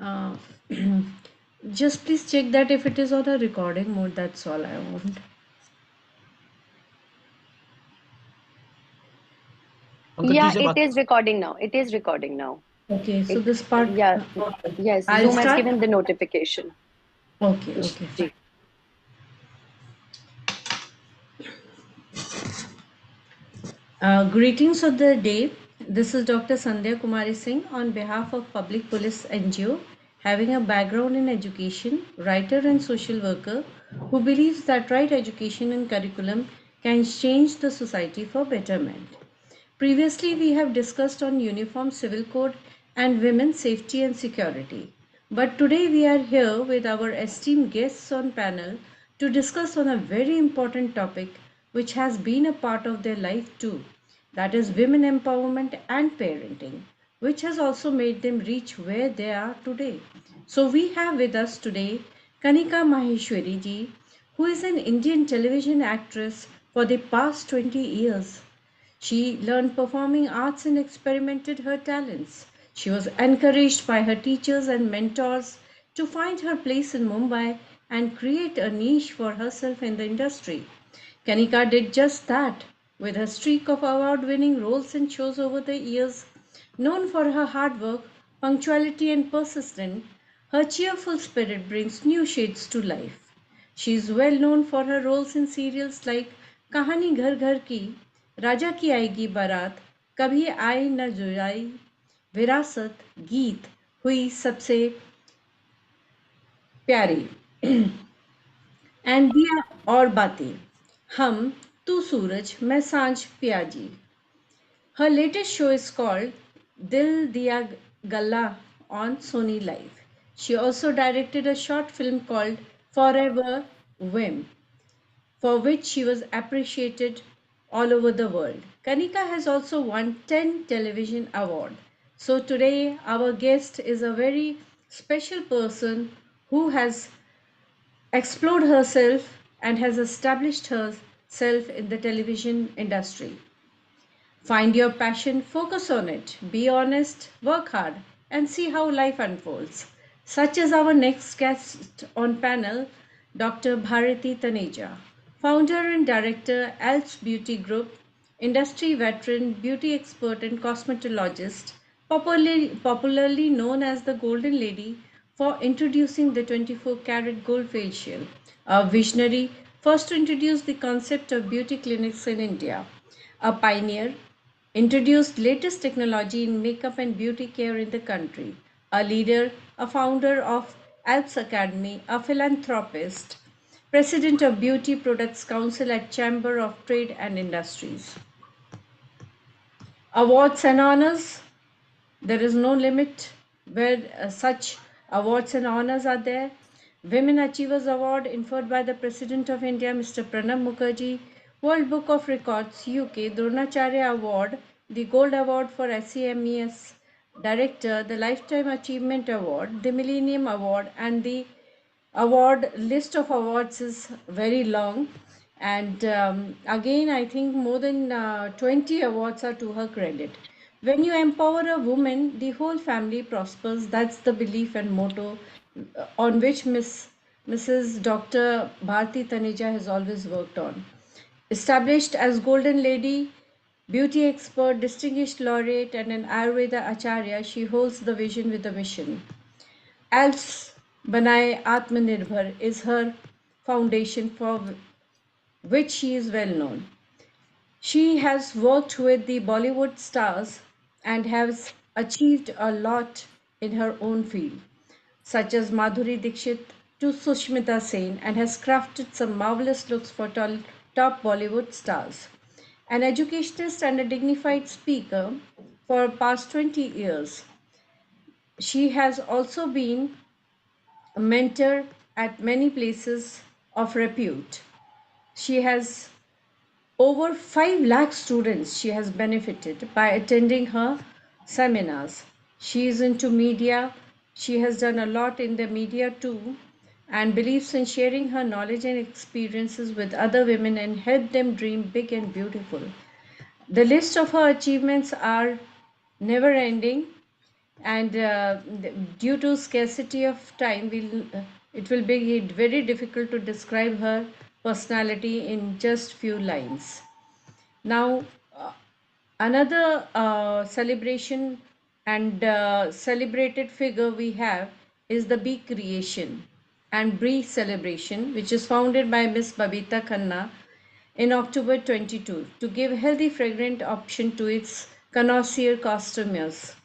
Uh, just please check that if it is on a recording mode, that's all I want. Uncle ji Yeah, से it बात is recording now. It is recording now. Okay, so It, this part, yeah, okay. yes, I'll Zoom has start. given the notification. Okay, okay, fine. Ji. Greetings of the day. This is Dr. Sandhya Kumari Singh on behalf of Public Police NGO, having a background in education, writer and social worker who believes that right education and curriculum can change the society for betterment. Previously, we have discussed on uniform civil code and women's safety and security. But today we are here with our esteemed guests on panel to discuss on a very important topic which has been a part of their life too. That is women empowerment and parenting, which has also made them reach where they are today. So we have with us today Kanika Maheshwari ji, who is an Indian television actress for the past 20 years. She learned performing arts and experimented her talents. She was encouraged by her teachers and mentors to find her place in Mumbai and create a niche for herself in the industry. Kanika did just that with her streak of award winning roles in shows over the years. Known for her hard work, punctuality, and persistence, her cheerful spirit brings new shades to life. She is well known for her roles in serials like कहानी घर घर की, राजा की आएगी बारात, कभी आई न जुदाई, विरासत, गीत हुई सबसे प्यारी एंड दिया और बातें, हम, तू सूरज, मैं सांझ Piazzi. Her latest show is called Dil Diya Galla on Sony Live. She also directed a short film called Forever Whim, for which she was appreciated all over the world. Kanika has also won 10 television awards. So today our guest is a very special person who has explored herself and has established herself in the television industry. Find your passion, focus on it, be honest, work hard, and see how life unfolds. Such is our next guest on panel, Dr. Bharati Taneja, founder and director, Alps Beauty Group, industry veteran, beauty expert, and cosmetologist, popularly known as the Golden Lady for introducing the 24 karat gold facial, a visionary first to introduce the concept of beauty clinics in India, a pioneer introduced latest technology in makeup and beauty care in the country, a leader, a founder of Alps Academy, a philanthropist, president of Beauty Products Council at Chamber of Trade and Industries. Awards and honors, there is no limit where such awards and honors are there. Women Achievers Award conferred by the President of India, Mr. Pranab Mukherjee. World Book of Records, UK, Dronacharya Award, the Gold Award for SEMES Director, the Lifetime Achievement Award, the Millennium Award, and the award list of awards is very long. And again, I think more than 20 awards are to her credit. When you empower a woman, the whole family prospers. That's the belief and motto on which Mrs. Dr. Bharti Taneja has always worked on. Established as Golden Lady, beauty expert, distinguished laureate, and an Ayurveda Acharya, she holds the vision with a mission. Alps Banaye Atmanirbhar is her foundation for which she is well known. She has worked with the Bollywood stars and has achieved a lot in her own field, such as Madhuri Dixit to Sushmita Sen, and has crafted some marvelous looks for top Bollywood stars. An educationist and a dignified speaker for past 20 years. She has also been a mentor at many places of repute. She has over 5 lakh students she has benefited by attending her seminars. She is into media. She has done a lot in the media too and believes in sharing her knowledge and experiences with other women and help them dream big and beautiful. The list of her achievements are never ending and due to scarcity of time, it will be very difficult to describe her personality in just few lines. Now, another celebration and celebrated figure we have is the Bee Creation and Bee Celebration, which is founded by Miss Babita Khanna in October 22 to give healthy, fragrant option to its connoisseur customers.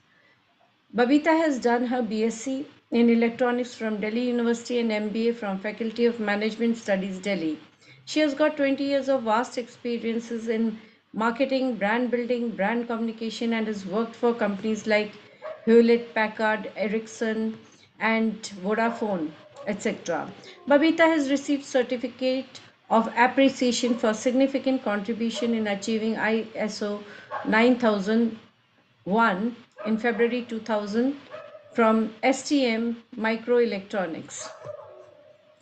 Babita has done her BSc in electronics from Delhi University and MBA from Faculty of Management Studies, Delhi. She has got 20 years of vast experiences in marketing, brand building, brand communication, and has worked for companies like Hewlett Packard, Ericsson, and Vodafone, etc. Babita has received certificate of appreciation for significant contribution in achieving ISO 9001 in February 2000 from STM Microelectronics.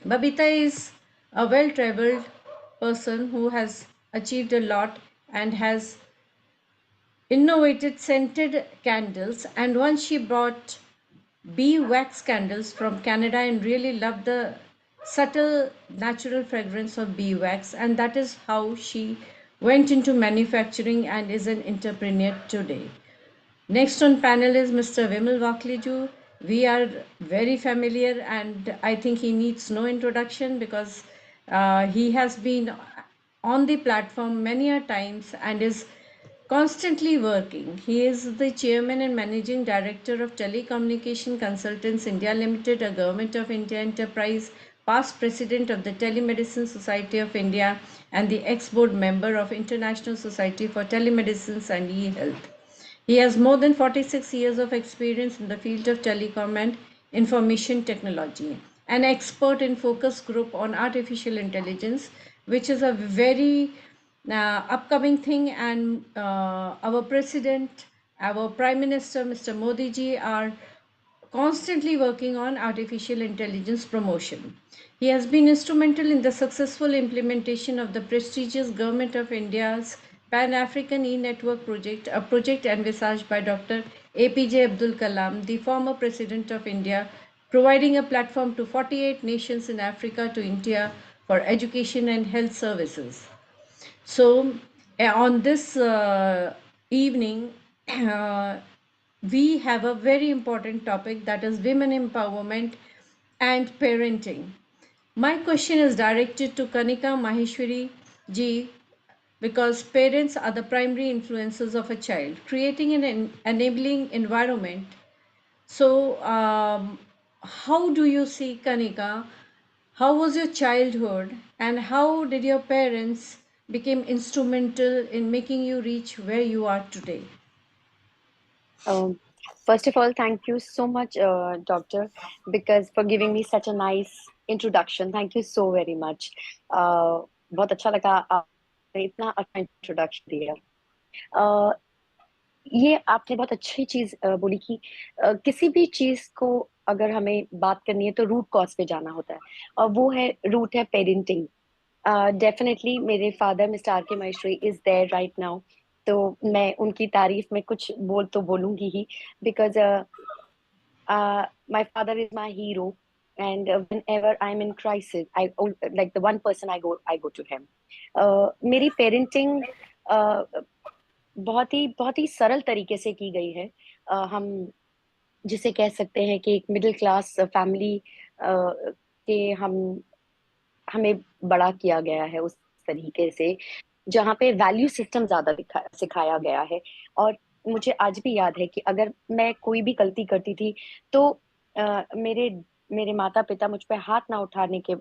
Babita is a well traveled person who has achieved a lot and has innovated scented candles. And once she bought bee wax candles from Canada and really loved the subtle natural fragrance of bee wax, and that is how she went into manufacturing and is an entrepreneur today. Next on panel is Mr. Vimal Vakleju. We are very familiar, and I think he needs no introduction because he has been on the platform many a times and is constantly working. He is the chairman and managing director of Telecommunication Consultants India Limited, a Government of India enterprise, past president of the Telemedicine Society of India, and the ex-board member of International Society for Telemedicine and E-Health. He has more than 46 years of experience in the field of telecom and information technology, an expert in focus group on artificial intelligence, which is a very upcoming thing, and our president, our prime minister, Mr. Modi ji, are constantly working on artificial intelligence promotion. He has been instrumental in the successful implementation of the prestigious Government of India's Pan African E Network project, a project envisaged by Dr. APJ Abdul Kalam, the former President of India, providing a platform to 48 nations in Africa to India for education and health services. So, on this evening, we have a very important topic, that is women empowerment and parenting. My question is directed to Kanika Maheshwari ji, because parents are the primary influences of a child, creating an enabling environment. So, how do you see, Kanika? How was your childhood, and how did your parents become instrumental in making you reach where you are today? Um, First of all, thank you so much, Doctor, because for giving me such a nice introduction. Thank you so very much. बहुत अच्छा लगा आपने इतना अच्छा introduction दिया. ये आपने बहुत अच्छी चीज बोली कि किसी भी चीज को अगर हमें बात करनी है तो रूट कॉज पे जाना होता है, और वो है रूट है पेरेंटिंग. डेफिनेटली मेरे father mister R K Maheshwari is there right now, तो मैं उनकी तारीफ में कुछ बोल तो बोलूंगी ही, because my father is my hero, and whenever I'm in crisis, like the one person I go to him. मेरी पेरेंटिंग बहुत ही सरल तरीके से की गई है. हम जिसे कह सकते हैं कि एक मिडिल क्लास फैमिली के हमें बड़ा किया गया है उस तरीके से, जहाँ पे वैल्यू सिस्टम ज्यादा सिखाया गया है. और मुझे आज भी याद है कि अगर मैं कोई भी गलती करती थी तो मेरे मेरे माता पिता मुझ पे हाथ ना उठाने के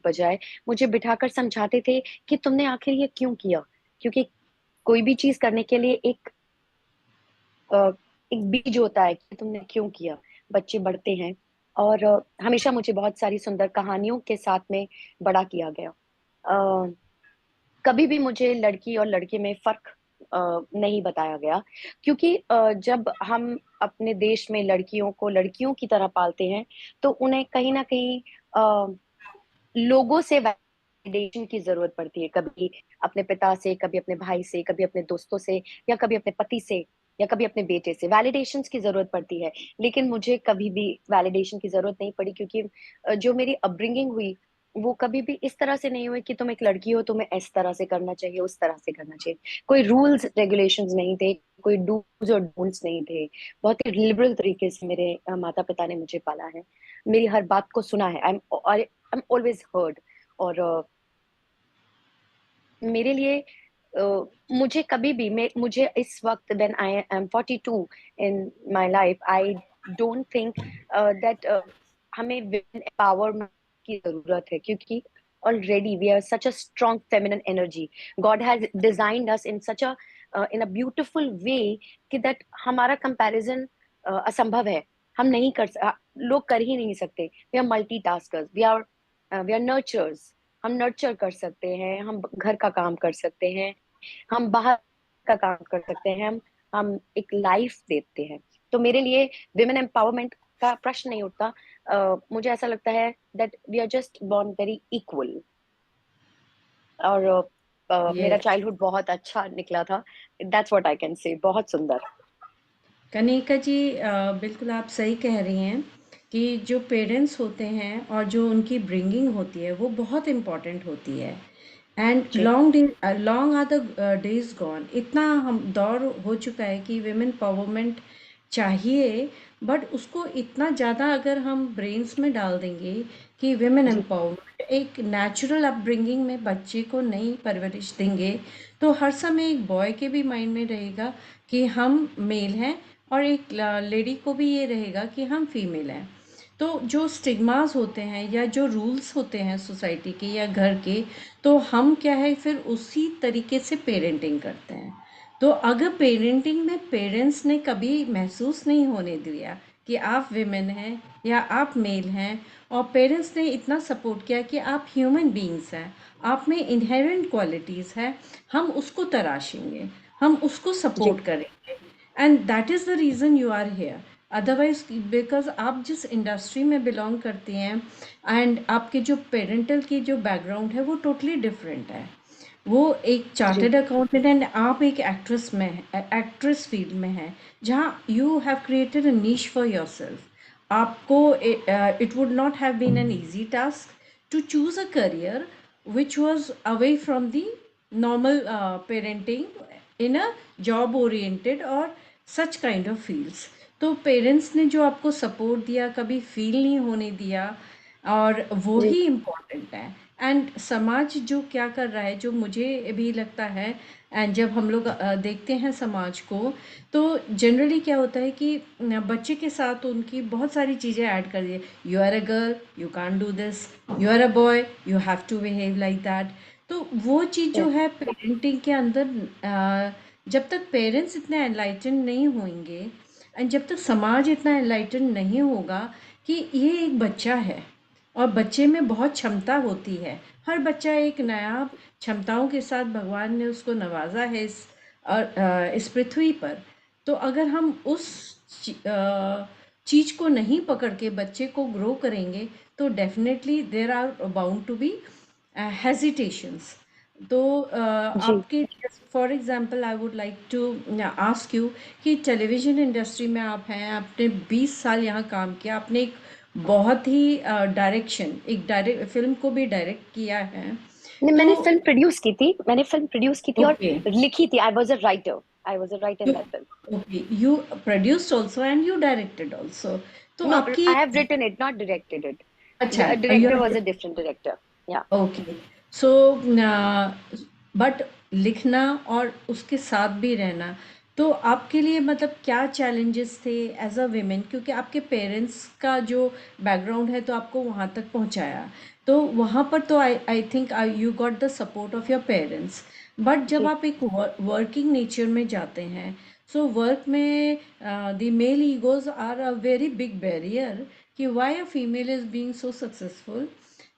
बजाय मुझे बिठाकर समझाते थे कि तुमने आखिर ये क्यों किया. क्योंकि कोई भी चीज करने के लिए एक बीज होता है कि तुमने क्यों किया. बच्चे बढ़ते हैं, और हमेशा मुझे बहुत सारी सुंदर कहानियों के साथ में बड़ा किया गया. कभी भी मुझे लड़की और लड़के में फर्क नहीं बताया गया, क्योंकि जब हम अपने देश में लड़कियों को लड़कियों की तरह पालते हैं तो उन्हें कहीं ना कहीं लोगों से वैलिडेशन की जरूरत पड़ती है. कभी अपने पिता से, कभी अपने भाई से, कभी अपने दोस्तों से, या कभी अपने पति से. या कभी अपने बेटे से वैलिडेशंस की जरूरत पड़ती है, लेकिन मुझे कभी भी वैलिडेशन की जरूरत नहीं पड़ी, क्योंकि जो मेरी अपब्रिंगिंग हुई वो कभी भी इस तरह से नहीं हुई कि तुम एक लड़की हो, तुम्हें इस तरह से करना चाहिए, उस तरह से करना चाहिए। कोई रूल्स रेगुलेशंस नहीं थे, कोई डूज और डोंट्स नहीं थे। बहुत ही लिबरल तरीके से मेरे माता पिता ने मुझे पाला है, मेरी हर बात को सुना है। I am always heard. और मेरे लिए मुझे कभी भी मुझे इस वक्त when I am 42 in my life, I don't think that हमें विमेन एम्पावरमेंट की जरूरत है, क्योंकि already we are such a strong feminine energy. God has designed us in such a in a beautiful way कि that हमारा comparison असंभव है। हम नहीं लोग कर ही नहीं सकते। We are multitaskers, we are nurturers. हम नर्चर कर सकते हैं, हम घर का काम कर सकते हैं, हम बाहर का काम कर सकते हैं, हम एक लाइफ देते हैं। तो मेरे लिए विमेन एम्पावरमेंट का प्रश्न नहीं उठता। मुझे ऐसा लगता है that we are just born very equal. और मेरा यस। चाइल्डहुड बहुत अच्छा निकला था। दैट्स व्हाट आई कैन से, बहुत सुंदर। कनिका जी, बिल्कुल आप सही कह रही हैं कि जो पेरेंट्स होते हैं और जो उनकी ब्रिंगिंग होती है वो बहुत इम्पॉर्टेंट होती है। एंड जी long are the days gone, इतना हम दौर हो चुका है कि विमेन पावरमेंट चाहिए, बट उसको इतना ज़्यादा अगर हम ब्रेन्स में डाल देंगे कि विमेन जी एम्पावरमेंट एक नेचुरल अपब्रिंगिंग में बच्चे को नई परवरिश देंगे, तो हर समय एक बॉय के भी माइंड में रहेगा कि हम मेल हैं, और एक लेडी को भी ये रहेगा कि हम फीमेल हैं। तो जो स्टिग्मास होते हैं या जो रूल्स होते हैं सोसाइटी के या घर के, तो हम क्या है फिर उसी तरीके से पेरेंटिंग करते हैं। तो अगर पेरेंटिंग में पेरेंट्स ने कभी महसूस नहीं होने दिया कि आप विमेन हैं या आप मेल हैं, और पेरेंट्स ने इतना सपोर्ट किया कि आप ह्यूमन बीइंग्स हैं, आप में इनहेरेंट क्वालिटीज़ है, हम उसको तराशेंगे, हम उसको जी सपोर्ट करेंगे, and that is the reason you are here. Otherwise because आप जिस इंडस्ट्री में बिलोंग करती हैं एंड आपके जो पेरेंटल की जो बैकग्राउंड है वो टोटली डिफरेंट है। वो एक जी चार्टर्ड अकाउंटेंट एंड आप एक एक्ट्रेस में एक्ट्रेस फील्ड में हैं, जहाँ you have created a niche for yourself. आपको it would not have been an easy task to choose a career which was away from the normal parenting in a job oriented or such kind of fields। तो parents ने जो आपको support दिया, कभी feel नहीं होने दिया, और वो जी ही इम्पोर्टेंट है। एंड समाज जो क्या कर रहा है, जो मुझे भी लगता है, एंड जब हम लोग देखते हैं समाज को, तो जनरली क्या होता है कि बच्चे के साथ उनकी बहुत सारी चीज़ें ऐड कर दी। You are a girl, you can do this, you are a boy, you have to behave like that. तो वो चीज़ जो है पेरेंटिंग के अंदर, जब तक पेरेंट्स इतने एनलाइटन नहीं होंगे एंड जब तक समाज इतना एनलाइटन नहीं होगा कि ये एक बच्चा है और बच्चे में बहुत क्षमता होती है, हर बच्चा एक नया क्षमताओं के साथ भगवान ने उसको नवाजा है इस पृथ्वी पर। तो अगर हम उस चीज़ को नहीं पकड़ के बच्चे को ग्रो करेंगे, तो definitely there are bound to be hesitations. तो जी आपके, for example I would like to ask you कि टेलीविज़न इंडस्ट्री में आप हैं, आपने 20 साल यहाँ काम किया, आपने एक बहुत ही डायरेक्शन, एक डायरेक्ट फिल्म को भी डायरेक्ट किया है। नहीं, तो मैंने फिल्म प्रोड्यूस की थी और ओके, लिखी थी। I was a writer in you that film. Okay, you produced also and you directed also. तो No, आपकी, I have written it, not directed it. अच्छा, The you director was a different director. Yeah. Okay, so but लिखना और उसके साथ भी रहना, तो आपके लिए मतलब क्या चैलेंजेस थे एज अ वीमेन, क्योंकि आपके पेरेंट्स का जो बैकग्राउंड है तो आपको वहाँ तक पहुँचाया, तो वहाँ पर तो I think you got the support of your parents. But जब जी आप एक वर्किंग नेचर में जाते हैं, सो वर्क में the male egos are a very big barrier कि why a female is being so successful,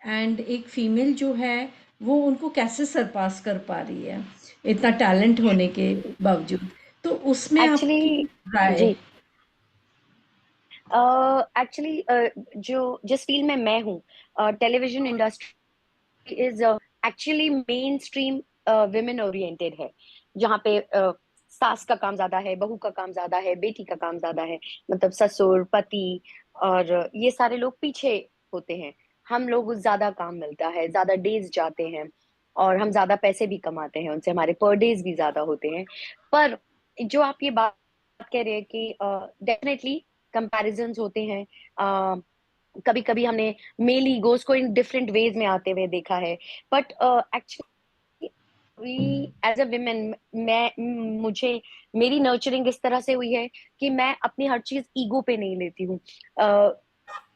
and एक फीमेल जो है वो उनको कैसे सरपास कर पा रही है इतना टैलेंट होने के बावजूद। तो उसमें आपकी एक्चुअली राय। जी एक्चुअली जो जिस फील्ड में मैं हूँ, television industry is actually main stream women oriented है, जहाँ पे सास का काम ज्यादा है, बहू का काम ज्यादा है, बेटी का काम ज्यादा है, मतलब ससुर, पति और ये सारे लोग पीछे होते हैं। हम लोग ज्यादा काम मिलता है, ज्यादा डेज जाते हैं और हम ज्यादा पैसे भी कमाते हैं उनसे, हमारे पर डेज भी ज्यादा होते हैं। पर जो आप ये बात कह रहे हैं कि डेफिनेटली कंपैरिजन्स होते हैं। कभी कभी हमने मेल ईगोज को इन डिफरेंट वेज में आते हुए देखा है, but actually we as a women, मैं मुझे मेरी नर्चरिंग इस तरह से हुई है कि मैं अपनी हर चीज ईगो पे नहीं लेती हूँ।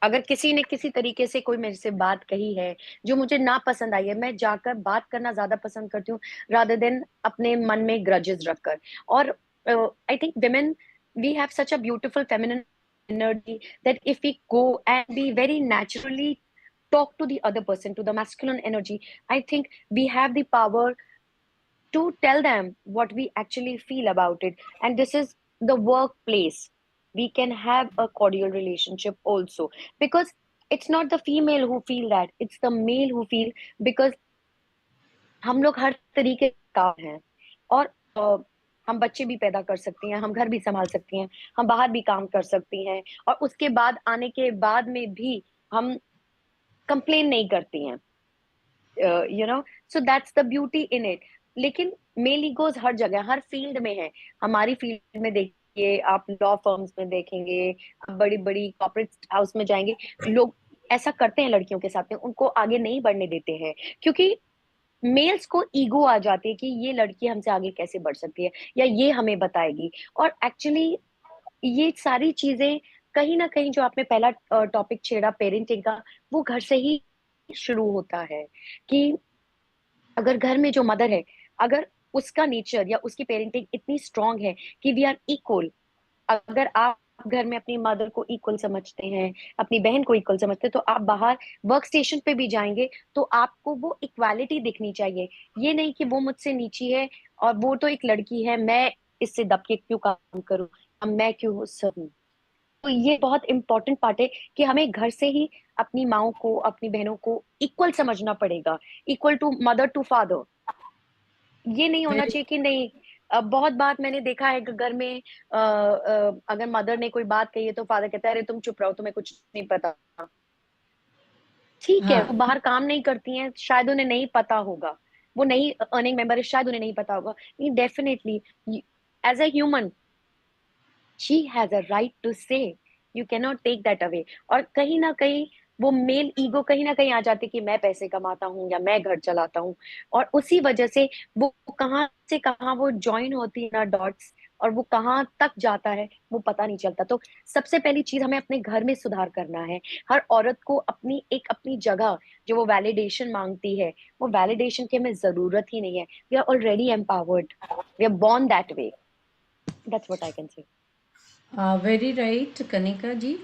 अगर किसी ने किसी तरीके से कोई मेरे से बात कही है जो मुझे ना पसंद आई है, मैं जाकर बात करना ज्यादा पसंद करती हूँ रादर देन अपने मन में ग्रजेस रखकर। और I think women, we have such a beautiful feminine energy that if we go and be very naturally talk to the other person, to the masculine energy, I think we have the power to tell them what we actually feel about it. And this is the workplace. We can have a cordial relationship also, because it's not the female who feel that, it's the male who feel, because हम लोग हर तरीके का हैं। और हम बच्चे भी पैदा कर सकती हैं, हम घर भी संभाल सकती हैं, हम बाहर भी काम कर सकती हैं, और उसके बाद आने के बाद में भी हम कंप्लेन नहीं करती हैं। So that's the beauty in it. लेकिन मेल ईगोज हर जगह, हर फील्ड में है। हमारी फील्ड में देखिए, आप लॉ फर्म्स में देखेंगे, आप बड़ी बड़ी कॉर्पोरेट हाउस में जाएंगे, लोग ऐसा करते हैं लड़कियों के साथ में, उनको आगे नहीं बढ़ने देते हैं, क्योंकि मेल्स को ईगो आ जाती है कि ये लड़की हमसे आगे कैसे बढ़ सकती है, या ये हमें बताएगी। और एक्चुअली ये सारी चीजें कहीं ना कहीं, जो आपने पहला टॉपिक छेड़ा पेरेंटिंग का, वो घर से ही शुरू होता है। कि अगर घर में जो मदर है, अगर उसका नेचर या उसकी पेरेंटिंग इतनी स्ट्रांग है कि वी आर इक्वल, अगर आप घर में अपनी मदर को इक्वल समझते हैं, अपनी बहन को इक्वल समझते हैं, तो आप बाहर वर्क स्टेशन पे भी जाएंगे तो आपको वो इक्वालिटी दिखनी चाहिए। ये नहीं कि वो मुझसे नीची है और वो तो एक लड़की है, मैं इससे दब के क्यों काम करूं, अब मैं क्यों सहूं। तो ये बहुत इंपॉर्टेंट पार्ट है कि हमें घर से ही अपनी माओ को, अपनी बहनों को इक्वल समझना पड़ेगा, equal to mother to father. ये नहीं होना वेरी चाहिए कि नहीं। बहुत बार मैंने देखा है कि घर में अगर मदर ने कोई बात कही है तो फादर कहता है अरे तुम चुप रहो, तुम्हें कुछ नहीं पता। ठीक है, वो हाँ, बाहर काम नहीं करती हैं, शायद उन्हें नहीं पता होगा, वो नहीं अर्निंग मेंबर है, शायद उन्हें नहीं पता होगा, लेकिन definitely as a human she has a right to say, you can not take that away. और कहीं ना कहीं वो मेल ईगो कहीं ना कहीं आ जाती है कि मैं पैसे कमाता हूँ या मैं घर चलाता हूँ, और उसी वजह से वो कहाँ से कहाँ वो ज्वाइन होती है ना डॉट्स, और वो कहाँ तक जाता है वो पता नहीं चलता। तो सबसे पहली चीज हमें अपने घर में सुधार करना है। हर औरत को अपनी एक अपनी जगह, जो वो वैलिडेशन मांगती है, वो वैलिडेशन की हमें जरूरत ही नहीं है। We are already empowered, we are born that way. That's what I can say. Very right Kanika ji.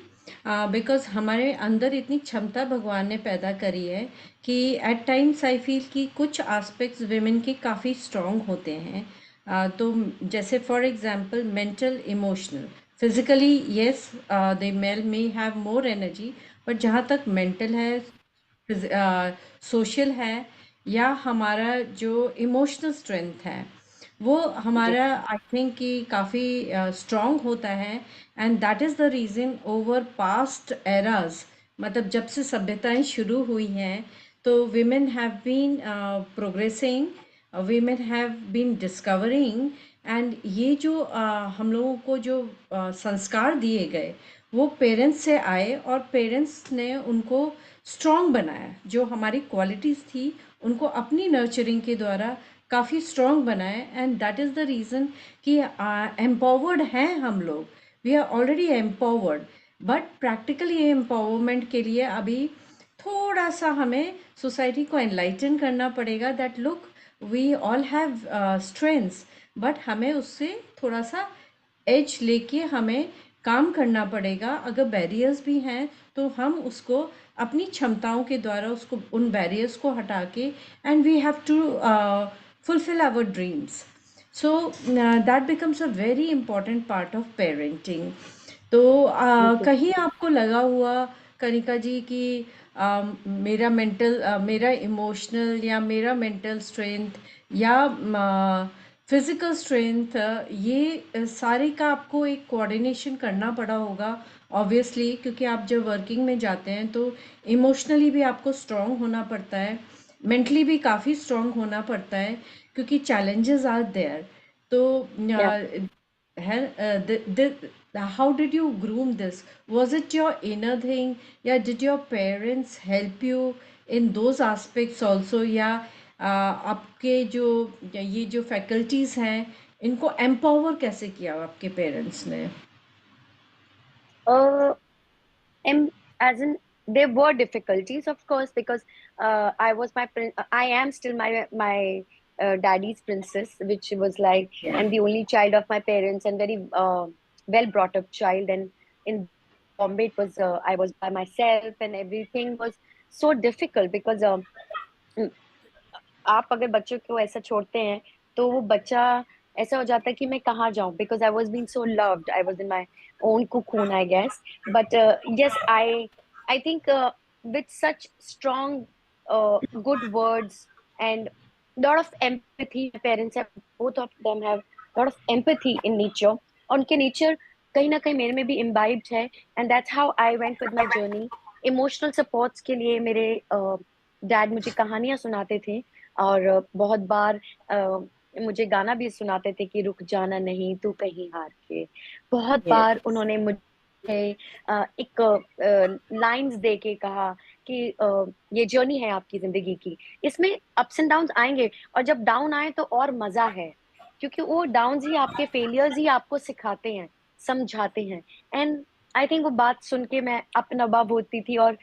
Because हमारे अंदर इतनी क्षमता भगवान ने पैदा करी है कि एट टाइम्स आई फील कि कुछ एस्पेक्ट्स विमेन के काफ़ी स्ट्रॉन्ग होते हैं। तो जैसे for example mental, emotional, physically yes they male may have more energy, but जहाँ तक मेंटल है, सोशल है, या हमारा जो इमोशनल स्ट्रेंथ है, वो जी। हमारा आई थिंक कि काफ़ी स्ट्रॉन्ग होता है। And that is the reason over past eras, मतलब जब से सभ्यताएं शुरू हुई हैं, तो women have been progressing, women have been discovering, and ये जो हम लोगों को जो संस्कार दिए गए, वो पेरेंट्स से आए और पेरेंट्स ने उनको स्ट्रॉन्ग बनाया। जो हमारी क्वालिटीज़ थी उनको अपनी नर्चरिंग के द्वारा काफ़ी स्ट्रॉन्ग बनाए, and that is the reason कि एम्पावर्ड हैं हम लोग। We are already empowered, but practically empowerment के लिए अभी थोड़ा सा हमें सोसाइटी को एनलाइटन करना पड़ेगा that look, we all have strengths, but हमें उससे थोड़ा सा एज लेके हमें काम करना पड़ेगा। अगर बैरियर्स भी हैं तो हम उसको अपनी क्षमताओं के द्वारा उसको, उन बैरियर्स को हटा के, and we have to fulfill our dreams. So that becomes a very important part of parenting. तो बिल्कुल। कहीं आपको लगा हुआ कनिका जी कि मेरा मेंटल, मेरा इमोशनल या मेरा मेंटल स्ट्रेंथ या फिजिकल स्ट्रेंथ, ये सारे का आपको एक कोऑर्डिनेशन करना पड़ा होगा ऑब्वियसली, क्योंकि आप जब वर्किंग में जाते हैं तो इमोशनली भी आपको स्ट्रांग होना पड़ता है, मेंटली भी काफ़ी स्ट्रांग होना पड़ता है, क्योंकि चैलेंजेस आर देयर। तो या how did you groom this? Was it your inner thing, या did your parents help you in those aspects also, या आपके जो ये जो फैकल्टीज हैं इनको एम्पावर कैसे किया आपके पेरेंट्स ने? am as in there were difficulties of course because I was I am still my daddy's princess, which was like I'm the only child of my parents and very well brought up child. And in Bombay it was I was by myself and everything was so difficult because आप अगर बच्चों को ऐसा छोड़ते हैं तो वो बच्चा ऐसा हो जाता है कि मैं कहाँ जाऊं, because I was being so loved, I was in my own cocoon I guess. But yes, I think with such strong good words and lot of empathy, my parents have, both of them have lot of empathy in nature, और उनके nature कहीं ना कहीं मेरे में भी imbibed है, and that's how I went with my journey. Emotional supports के लिए मेरे डैड मुझे कहानियां सुनाते थे, और बहुत बार मुझे गाना भी सुनाते थे कि रुक जाना नहीं तू कहीं हार के। बहुत बार Yes. उन्होंने मुझे एक लाइंस दे के कहा कि ये जर्नी है आपकी जिंदगी की, इसमें अप्स एंड डाउन्स आएंगे, और जब डाउन आए तो और मजा है, क्योंकि वो डाउन्स ही आपके फेलियर्स ही आपको सिखाते हैं, समझाते हैं। एंड आई थिंक वो बात सुन के मैं अपना बाप होती थी, और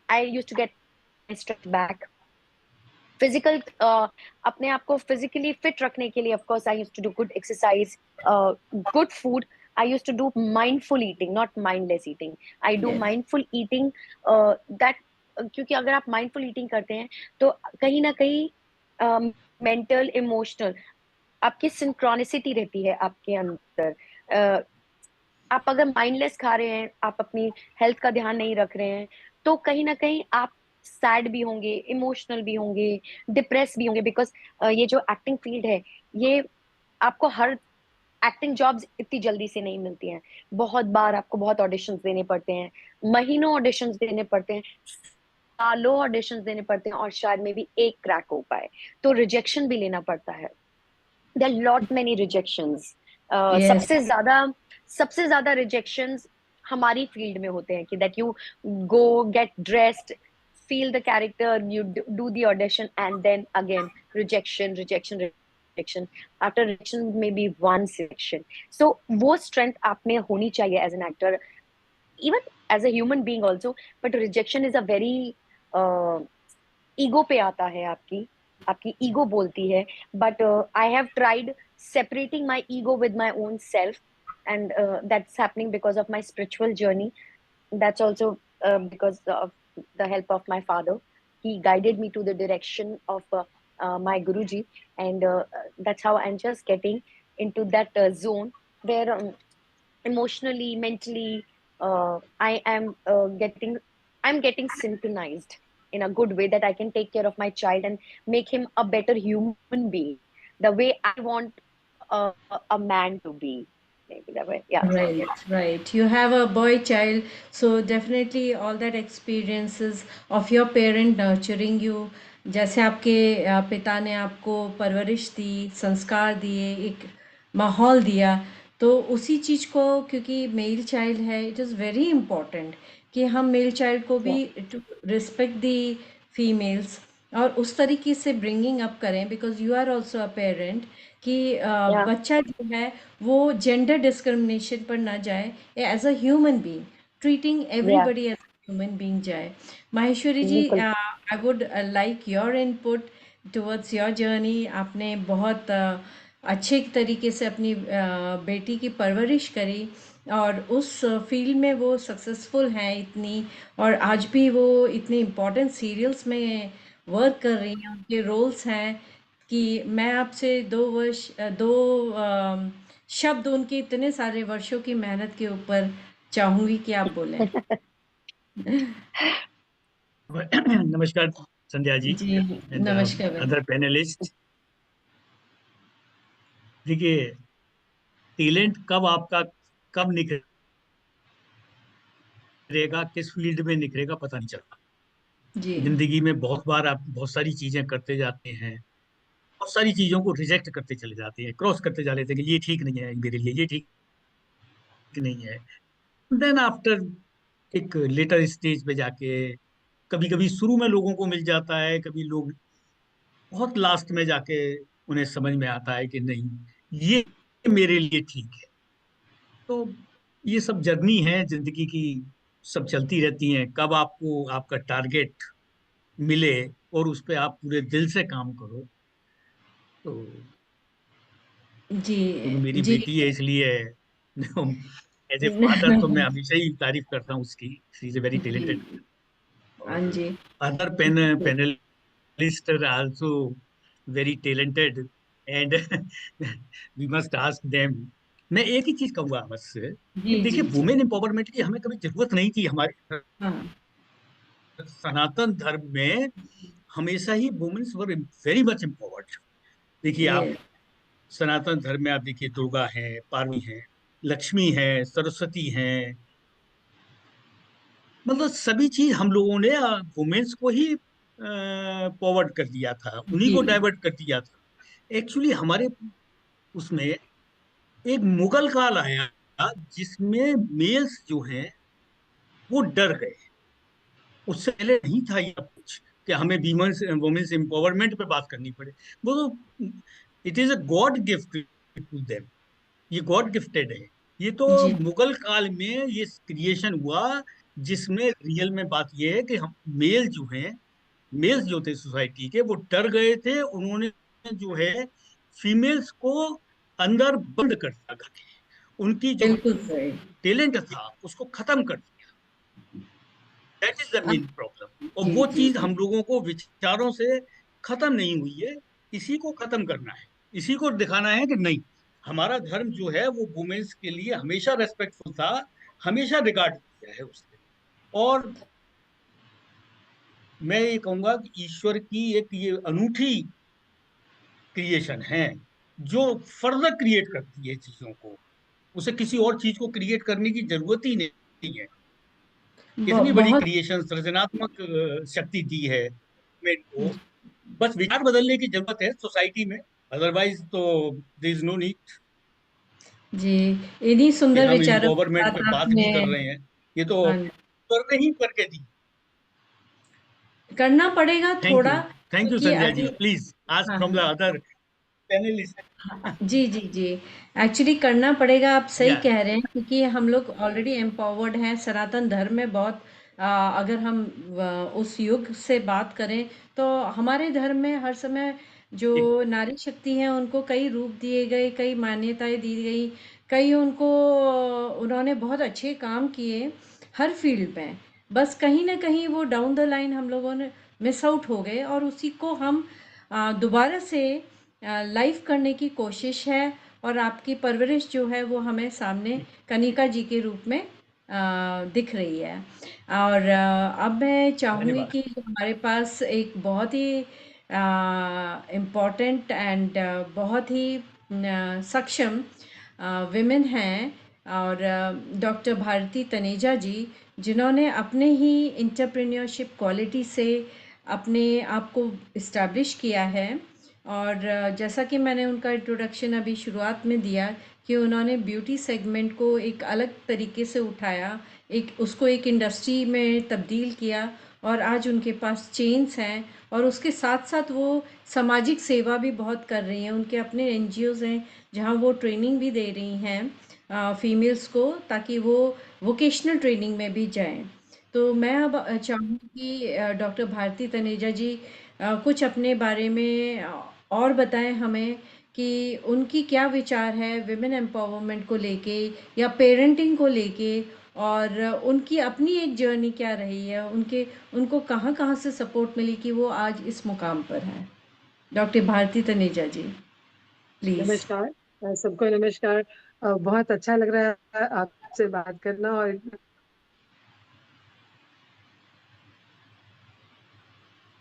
I use to get stress back. Physical अपने आप को फिजिकली फिट रखने के लिए of course I used to do good exercise, good food. I used to do mindful eating, not mindless eating. I do Yes. Mindful eating that, क्योंकि अगर आप mindful eating करते हैं तो कहीं ना कहीं मेंटल इमोशनल आपकी सिंक्रोनिसिटी रहती है आपके अंदर। uh, आप अगर माइंडलेस खा रहे हैं, आप अपनी हेल्थ का ध्यान नहीं रख रहे हैं, तो कहीं ना कहीं आप सैड भी होंगे, इमोशनल भी होंगे, डिप्रेस भी होंगे, बिकॉज ये जो एक्टिंग फील्ड है, ये आपको हर एक्टिंग जॉब्स इतनी जल्दी से नहीं मिलती हैं। बहुत बार आपको बहुत ऑडिशंस देने पड़ते हैं, महीनों ऑडिशंस देने पड़ते हैं, सालों ऑडिशंस देने पड़ते हैं, और शायद में भी एक क्रैक हो पाए, तो रिजेक्शन भी लेना पड़ता है। There lot many rejections. Yes. सबसे ज्यादा रिजेक्शंस हमारी फील्ड में होते हैं कि that you go get dressed, feel the character, you do the audition, and then again rejection. After rejection maybe one selection. So वो strength आप में होनी चाहिए as an actor, even as a human being also. But rejection is a very ego पे आता है, आपकी आपकी ईगो बोलती है। But I have tried separating my ego with my own self, and that's happening because of my spiritual journey. That's also because of the help of my father. He guided me to the direction of my guruji, and that's how I'm just getting into that zone where emotionally, mentally, I'm getting synchronized in a good way, that I can take care of my child and make him a better human being, the way I want a man to be. Maybe that way. Yeah. Right, right. You have a boy child, so definitely all that experiences of your parent nurturing you, जैसे आपके पिता ने आपको परवरिश दी, संस्कार दिए, एक माहौल दिया, तो उसी चीज़ को, क्योंकि मेल चाइल्ड है, इट इज़ वेरी इम्पोर्टेंट कि हम मेल चाइल्ड को Yeah. भी टू रिस्पेक्ट दी फीमेल्स, और उस तरीके से ब्रिंगिंग अप करें, because you are also a parent, कि Yeah. बच्चा जो है वो जेंडर डिस्क्रिमिनेशन पर ना जाए, as a human being, treating Yeah. Everybody as a human being जाए। माहेश्वरी जी, बिल्कुल। I would like your input towards your journey. आपने बहुत अच्छे तरीके से अपनी बेटी की परवरिश करी, और उस फील्ड में वो सक्सेसफुल हैं इतनी, और आज भी वो इतने इम्पोर्टेंट सीरियल्स में वर्क कर रही हैं, उनके रोल्स हैं, कि मैं आपसे दो शब्द उनके इतने सारे वर्षों की मेहनत के ऊपर चाहूंगी कि आप बोलें। नमस्कार संध्या जी जी, and नमस्कार other बहन। panelists. देखिए, टैलेंट कब आपका कब निखरेगा, किस फील्ड में निखरेगा, पता नहीं चलता। जी जिंदगी में बहुत बार आप बहुत सारी चीजें करते जाते हैं, बहुत सारी चीजों को रिजेक्ट करते चले जाते हैं, क्रॉस करते जा लेते हैं कि ये ठीक नहीं है मेरे लिए, ये ठीक नहीं है। देन आफ्टर एक लेटर स्टेज पे जाके, कभी कभी शुरू में लोगों को मिल जाता है, कभी लोग बहुत लास्ट में जाके उन्हें समझ में आता है कि नहीं, ये मेरे लिए ठीक है। तो ये सब जर्नी है जिंदगी की, सब चलती रहती हैं। कब आपको आपका टारगेट मिले और उस पे आप पूरे दिल से काम करो। तो जी क्योंकि मेरी जी। बेटी है इसलिए एज ए फादर तो मैं हमेशा ही तारीफ करता हूँ उसकी। शी इज ए वेरी जी टैलेंटेड। हाँ और जी। Other panellist are also very talented, and we must ask them. मैं एक ही चीज कहूंगा बस कि जी जी देखिए, जी। वुमेन एम्पावरमेंट की हमें कभी जरूरत नहीं थी। हमारे हाँ सनातन धर्म में हमेशा ही womens were very much empowered. देखिए ये। आप सनातन धर्म में आप देखिए, दुर्गा है, पार्वती है, लक्ष्मी है, सरस्वती है, मतलब सभी चीज हम लोगों ने वुमेन्स को ही फॉरवर्ड कर दिया था, उन्हीं जी को डाइवर्ट कर दिया था। एक्चुअली हमारे उसमें एक मुगल काल आया जिसमें मेल्स जो हैं वो डर गए। उससे पहले नहीं था ये सब कुछ कि हमें वीमेंस वुमेन्स एम्पावरमेंट पे बात करनी पड़े। वो तो it is a god gift to them, ये गॉड गिफ्टेड है। ये तो जी मुगल काल में ये क्रिएशन हुआ, जिसमें रियल में बात ये है कि हम मेल जो हैं, मेल्स जो थे सोसाइटी के, वो डर गए थे। उन्होंने जो है फीमेल्स को अंदर बंद कर दिया घर के। उनकी जो बिल्कुल सही। टैलेंट था उसको खत्म कर दिया। दैट इज द अब मेन प्रॉब्लम। और जी वो जी चीज जी। हम लोगों को विचारों से खत्म नहीं हुई है। इसी को खत्म करना है, इसी को दिखाना है कि नहीं, हमारा धर्म जो है वो वुमेन्स के लिए हमेशा रेस्पेक्टफुल था, हमेशा रिगार्ड किया है उसने। और मैं ये कहूंगा कि ईश्वर की एक ये अनूठी क्रिएशन है जो फर्दर क्रिएट करती है चीजों को। उसे किसी और चीज को क्रिएट करने की जरूरत ही नहीं है। इतनी बड़ी बहुत। क्रिएशन, सृजनात्मक शक्ति दी है मेन को। बस विचार बदलने की जरूरत है सोसाइटी में, अदरवाइज तो देयर इज नो नीड जी इन्हीं कि सुंदर हम विचारों के एम्पावरमेंट साथ पे बात आपने। भी कर रहे हैं। ये तो हाँ करने ही करके दी। करना पड़ेगा थैंक थोड़ा, यू, थैंक यू क्योंकि संध्या जी। अभी। प्लीज आस्क हाँ फ्रॉम द हाँ। Other panellist. जी जी जी। एक्चुअली करना पड़ेगा, आप सही या कह रहे हैं, क्योंकि हम लोग ऑलरेडी एम्पावर्ड हैं सनातन धर्म में बहुत। अगर हम उस युग से बात करें तो हमारे धर्म में हर समय जो एक नारी शक्ति है उनको कई रूप दिए गए, कई मान्यताएं दी गई, कई उनको उन्होंने बहुत अच्छे काम किए हर फील्ड में। बस कहीं ना कहीं वो डाउन द लाइन हम लोगों ने मिस आउट हो गए, और उसी को हम दोबारा से लाइव करने की कोशिश है। और आपकी परवरिश जो है वो हमें सामने कनिका जी के रूप में दिख रही है। और अब मैं चाहूँगी धन्यवाद। कि हमारे पास एक बहुत ही इम्पोर्टेंट एंड बहुत ही सक्षम विमेन हैं, और डॉक्टर भारती तनेजा जी, जिन्होंने अपने ही इंटरप्रेन्योरशिप क्वालिटी से अपने आप को इस्टेब्लिश किया है। और जैसा कि मैंने उनका इंट्रोडक्शन अभी शुरुआत में दिया कि उन्होंने ब्यूटी सेगमेंट को एक अलग तरीके से उठाया, एक उसको एक इंडस्ट्री में तब्दील किया, और आज उनके पास चेन्स हैं, और उसके साथ साथ वो सामाजिक सेवा भी बहुत कर रही हैं। उनके अपने एनजीओज़ हैं जहाँ वो ट्रेनिंग भी दे रही हैं फीमेल्स को, ताकि वो वोकेशनल ट्रेनिंग में भी जाएं। तो मैं अब चाहूँगी कि डॉक्टर भारती तनेजा जी कुछ अपने बारे में और बताएं हमें कि उनकी क्या विचार है विमेन एम्पावरमेंट को लेके या पेरेंटिंग को लेके, और उनकी अपनी एक जर्नी क्या रही है, उनके उनको कहाँ कहाँ से सपोर्ट मिली कि वो आज इस मुकाम पर हैं। Doctor Bharti Taneja ji, please. नमस्कार। सबको नमस्कार। बहुत अच्छा लग रहा है आपसे बात करना, और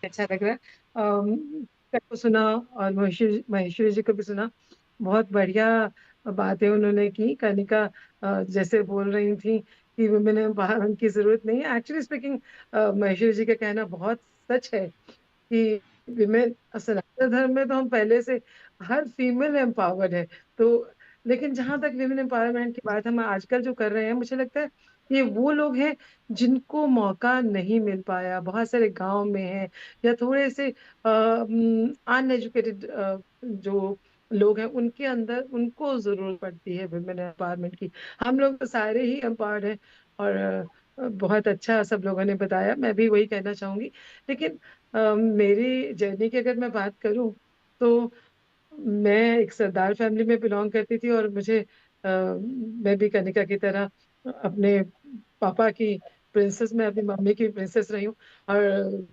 अच्छा लग रहा है। को सुना और महेश्वरी जी को भी सुना। बहुत बढ़िया बातें उन्होंने की। कनिका जैसे बोल रही थी कि वुमेन एम्पावरमेंट की ज़रूरत नहीं है। एक्चुअली स्पीकिंग महेश्वरी जी का कहना बहुत सच है कि विमेन सनातन धर्म में तो हम पहले से हर फीमेल एम्पावर्ड है। तो लेकिन जहाँ तक विमेन एम्पावरमेंट की बात हम आजकल जो कर रहे हैं, मुझे लगता है ये वो लोग हैं जिनको मौका नहीं मिल पाया, बहुत सारे गाँव में हैं या थोड़े से अनएजुकेटेड जो लोग हैं उनके अंदर उनको ज़रूरत पड़ती है विमेन एम्पावरमेंट की। हम लोग तो सारे ही एम्पावर्ड हैं और बहुत अच्छा सब लोगों ने बताया, मैं भी वही कहना चाहूँगी। लेकिन मेरी जर्नी की अगर मैं बात करूँ तो मैं एक सरदार फैमिली में बिलोंग करती थी और मैं भी कनिका की तरह अपने पापा की प्रिंसेस, मैं अपनी मम्मी की प्रिंसेस रही हूँ। और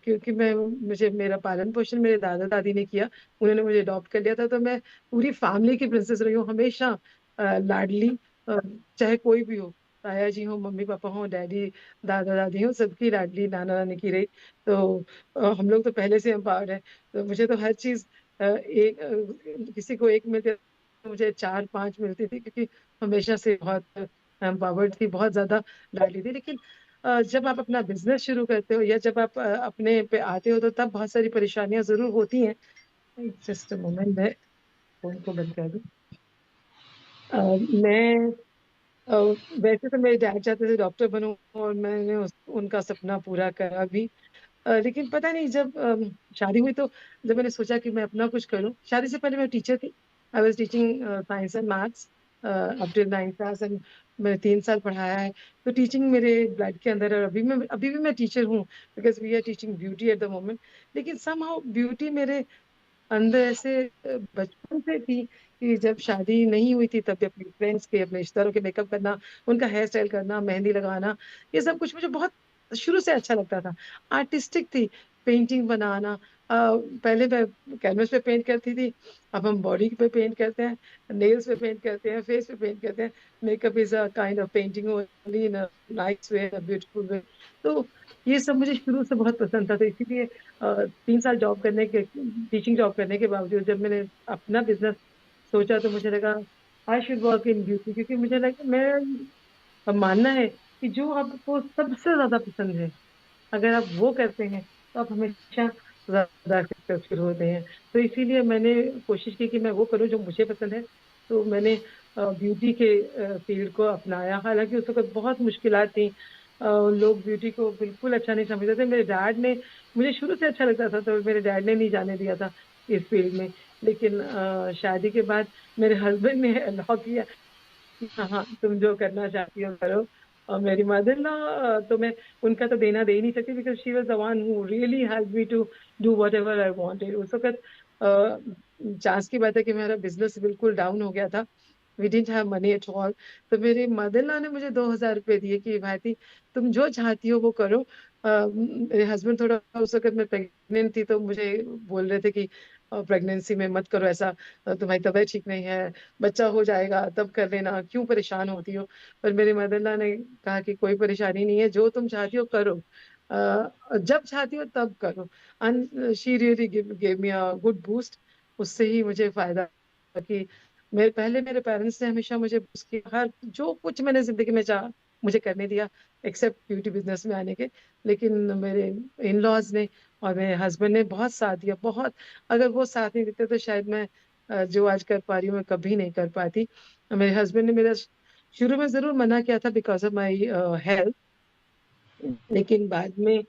क्योंकि मैं मुझे मेरा पालन पोषण मेरे दादा दादी ने किया, उन्होंने मुझे अडॉप्ट कर लिया था, तो मैं पूरी फैमिली की प्रिंसेस रही हूँ हमेशा। लाडली, चाहे कोई भी हो, ताया जी हो, मम्मी पापा हो, डैडी दादा दादी हो, सबकी लाडली नाना नानी की रही। तो हम लोग तो पहले से एम्पावर्ड है, तो मुझे तो हर चीज किसी को एक मिलती तो मुझे 4-5 मिलती थी, क्योंकि हमेशा से बहुत एम्पावर्ड थी, बहुत ज़्यादा लाडली थी। लेकिन जब आप अपना बिज़नेस शुरू करते हो या जब आप अपने पे आते हो तो तब बहुत सारी परेशानियाँ ज़रूर होती हैं। जस्ट अ मोमेंट, मैं फ़ोन को बंद कर दूँ। मैं अ, वैसे तो मेरे डैड चाहते थे डॉक्टर बनूँ और मैंने उनका सपना पूरा करा भी। लेकिन पता नहीं जब शादी हुई तो जब मैंने सोचा कि मैं अपना कुछ करूँ, शादी से पहले मैं टीचर थी। I was teaching science and maths up till 9th class and मैंने 3 साल पढ़ाया है। तो टीचिंग मेरे ब्लड के अंदर है और अभी भी मैं टीचर हूँ, because we are teaching beauty at the moment. लेकिन समहाउ ब्यूटी मेरे अंदर ऐसे बचपन से थी कि जब शादी नहीं हुई थी तब भी अपनी फ्रेंड्स के, अपने रिश्तेदारों के मेकअप करना, उनका हेयर स्टाइल करना, मेहंदी लगाना, ये सब कुछ मुझे बहुत शुरू से अच्छा लगता था। आर्टिस्टिक थी, पेंटिंग बनाना। पहले मैं कैनवस पे पेंट करती थी, अब हम बॉडी पे पेंट करते हैं, नेल्स पे पेंट करते हैं, फेस पे पेंट करते हैं। Makeup is a kind of painting only in a nice way, a beautiful way. तो ये सब मुझे शुरू से बहुत पसंद था, तो इसीलिए 3 साल टीचिंग जॉब करने के बावजूद जब मैंने अपना बिज़नेस सोचा तो मुझे लगा I should work in beauty, क्योंकि मुझे लगा मानना है कि जो आपको सबसे ज़्यादा पसंद है, अगर आप वो करते हैं, तो आप हमेशा ज़्यादा सक्सेसफुल होते हैं। तो इसीलिए मैंने कोशिश की कि मैं वो करूँ जो मुझे पसंद है। तो मैंने ब्यूटी के फ़ील्ड को अपनाया। हालाँकि उस वक़्त बहुत मुश्किलात थी। लोग ब्यूटी को बिल्कुल अच्छा नहीं समझते थे। मेरे डैड ने मुझे शुरू से अच्छा लगता था, तो मेरे डैड ने नहीं जाने दिया था इस फ़ील्ड में। लेकिन शादी के बाद मेरे हस्बैंड ने अलाउ किया कि हाँ, हाँ, तुम जो करना चाहती हो करो। और मेरी मदर इन लॉ तो मैं उनका तो देना दे ही नहीं सकती, because she was the one who really helped me to do whatever I wanted. उस वक़्त चाँस की बात है कि मेरा बिज़नेस बिल्कुल डाउन हो गया था। We didn't have money at all. तो मेरी मदर इन लॉ ने मुझे ₹2000 दिए कि भारती तुम जो चाहती हो वो करो। मेरे हस्बैंड थोड़ा उस वक़्त मैं प्रेग्नेंट थी, तो मुझे बोल रहे थे कि प्रेगनेंसी में मत करो ऐसा, तुम्हारी तबीयत ठीक नहीं है, बच्चा हो जाएगा तब कर लेना, क्यों परेशान होती हो? पर मेरी मदर इन लॉ ने कहा कि कोई परेशानी नहीं है, जो तुम चाहती हो करो। जब चाहती हो तब करो। And she really give me a good boost. उससे ही मुझे फ़ायदा कि मेरे पेरेंट्स ने हमेशा मुझे बूस्ट किया, हर जो कुछ मैंने ज़िंदगी में चाहा, मुझे करने दिया, एक्सेप्ट ब्यूटी बिज़नेस में आने के। लेकिन मेरे इन-लॉज़ ने और मेरे हस्बैंड ने बहुत साथ दिया, बहुत। अगर वो साथ नहीं देते तो शायद मैं जो आज कर पा रही हूँ, मैं कभी नहीं कर पाती। मेरे हस्बैंड ने मेरा शुरू में ज़रूर मना किया था बिकॉज़ ऑफ माय हेल्थ, लेकिन बाद में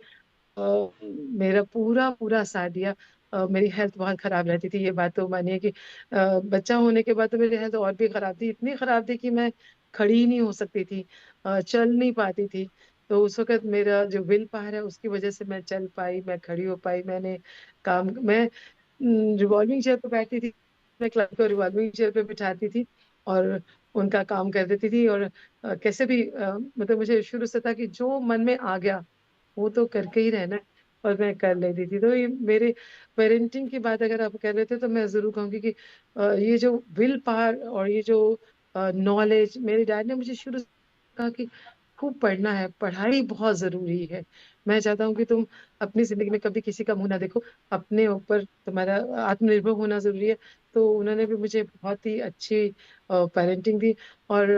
मेरा पूरा साथ दिया। मेरी हेल्थ बहुत खराब रहती थी, ये बात तो मानिए कि बच्चा होने के बाद तो मेरी हेल्थ और भी खराब थी, इतनी खराब थी कि मैं खड़ी ही नहीं हो सकती थी, चल नहीं पाती थी। तो उस वक़्त मेरा जो विल पावर है उसकी वज़ह से मैं चल पाई, मैं खड़ी हो पाई, मैं रिवॉल्विंग चेयर पे बैठती थी, मैं क्लाइंट को रिवॉल्विंग चेयर पे बिठाती थी और उनका काम कर देती थी। और कैसे भी मतलब मुझे शुरू से था कि जो मन में आ गया वो तो करके ही रहना है, और मैं कर लेती थी। तो ये मेरे पेरेंटिंग की बात अगर आप कर रहे थे तो मैं ज़रूर कहूँगी कि ये जो विल पावर और ये जो नॉलेज मेरे डैड ने मुझे शुरू से कहा कि खूब पढ़ना है, पढ़ाई बहुत ज़रूरी है। मैं चाहता हूँ कि तुम अपनी ज़िंदगी में कभी किसी का मुँह ना देखो, अपने ऊपर तुम्हारा आत्मनिर्भर होना ज़रूरी है। तो उन्होंने भी मुझे बहुत ही अच्छी पेरेंटिंग दी और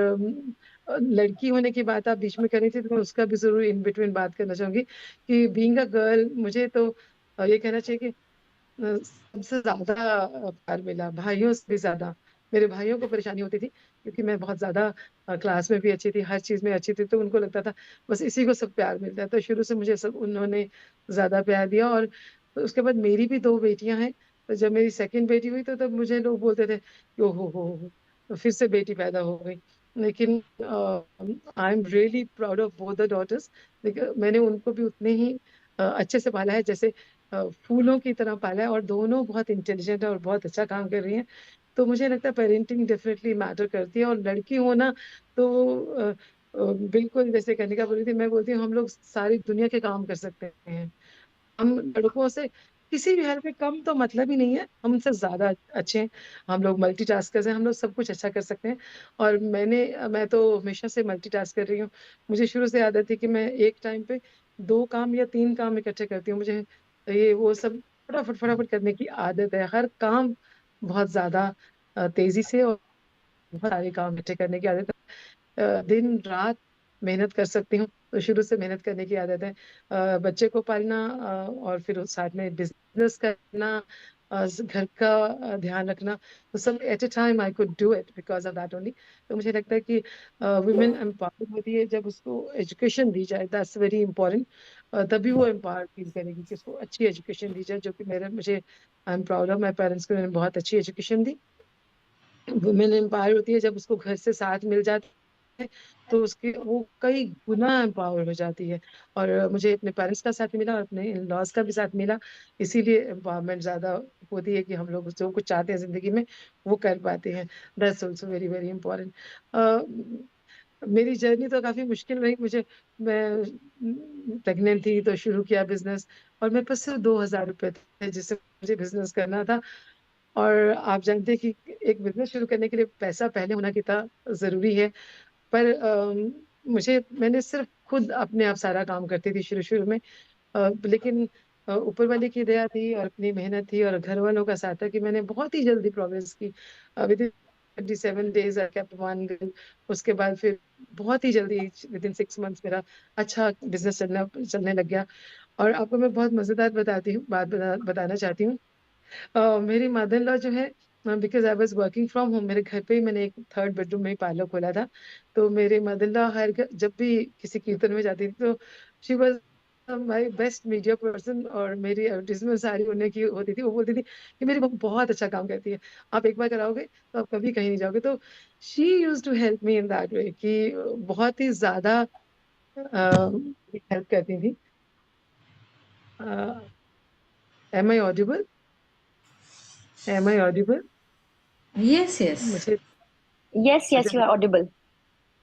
लड़की होने की बात आप बीच में कर रही थी, तो मैं उसका भी ज़रूर इन बिटवीन बात करना चाहूँगी कि बीइंग अ गर्ल मुझे तो ये कहना चाहिए कि सबसे ज़्यादा प्यार मिला, भाइयों से भी ज़्यादा। मेरे भाइयों को परेशानी होती थी क्योंकि मैं बहुत ज़्यादा क्लास में भी अच्छी थी, हर चीज़ में अच्छी थी, तो उनको लगता था बस इसी को सब प्यार मिलता है। तो शुरू से मुझे सब उन्होंने ज़्यादा प्यार दिया और उसके बाद मेरी भी 2 बेटियाँ हैं, तो जब मेरी सेकंड बेटी हुई तो तब मुझे लोग बोलते थे कि ओहो हो! तो फिर से बेटी पैदा हो गई। लेकिन I am really proud of both the daughters. मैंने उनको भी उतने ही अच्छे से पाला है जैसे फूलों की तरह पाला है और दोनों बहुत इंटेलिजेंट है और बहुत अच्छा काम कर रही हैं। तो मुझे लगता है पेरेंटिंग डेफिनिटली मैटर करती है और लड़की होना तो बिल्कुल जैसे कनिका बोली थी, मैं बोलती हूँ हम लोग सारी दुनिया के काम कर सकते हैं। हम लड़कों से किसी भी हाल में कम तो मतलब ही नहीं है, हम उनसे ज़्यादा अच्छे हैं। हम लोग मल्टीटास्कर्स हैं, हम लोग सब कुछ अच्छा कर सकते हैं और मैं तो हमेशा से मल्टीटास्क कर रही हूँ। मुझे शुरू से आदत थी कि मैं एक टाइम पे 2 काम या 3 काम इकट्ठे करती हूँ। मुझे ये वो सब फटाफट करने की आदत है। हर काम बहुत ज़्यादा तेज़ी से और बहुत सारे काम इकट्ठे करने की आदत है। दिन-रात मेहनत कर सकती हूँ, तो शुरू से मेहनत करने की आदत है। बच्चे को पालना और फिर उस साथ में बिज़नेस करना घर का ध्यान रखना, तो सब at a time I could do it because of that only. तो मुझे लगता है कि वुमेन एम्पावरड होती है जब उसको एजुकेशन दी जाए, दैट्स वेरी इम्पोर्टेंट। तभी वो एम्पावर्ड फील करेगी कि उसको अच्छी एजुकेशन दी जाए, जो कि मुझे I am proud of my parents को उन्होंने बहुत अच्छी एजुकेशन दी। वुमेन एम्पावर होती है जब उसको घर से साथ मिल जाता है, तो उसकी वो कई गुना एम्पावर हो जाती है और मुझे अपने पेरेंट्स का साथ मिला और अपने इन-लॉज़ का भी साथ मिला, इसीलिए एम्पावरमेंट ज़्यादा होती है कि हम लोग जो कुछ चाहते हैं ज़िंदगी में, वो कर पाते हैं। That's also very, very important. मेरी जर्नी तो काफ़ी मुश्किल रही मैं प्रेग्नेंट थी तो शुरू किया बिज़नेस और मेरे पास सिर्फ़ ₹2000 थे जिससे मुझे बिज़नेस करना था और आप जानते हैं कि एक बिज़नेस शुरू करने के लिए पैसा पहले होना कितना ज़रूरी है। पर मैंने सिर्फ़ खुद अपने आप सारा काम करती थी शुरू-शुरू में। लेकिन ऊपर वाले की दया थी और अपनी मेहनत थी और घरवालों का साथ था कि मैंने बहुत ही जल्दी प्रोग्रेस की। Within 27 days I kept one girl. उसके बाद फिर बहुत ही जल्दी विदिन 6 मंथ्स मेरा अच्छा बिज़नेस चलने लग गया। और आपको मैं बहुत मज़ेदार बताना चाहती हूँ। मेरी मदर इन लॉ जो है because I was working from home मेरे घर पे ही मैंने एक 3rd बेडरूम में ही पार्लर खोला था। तो मेरे मदर इन लॉ जब भी किसी कीर्तन में जाती थी तो she was my best media person और मेरी एडवर्टाइज़मेंट सारी उन्हीं की होती थी। वो बोलती थी कि मेरी बहू बहुत अच्छा काम करती है। आप एक बार कराओगे तो आप कभी कहीं नहीं जाओगे। तो she used to help me in that way कि बहुत ही ज़्यादा हेल्प करती थी। Uh, am I audible? Am I audible? Yes, yes. मुझे Yes, yes, अच्छा you are audible.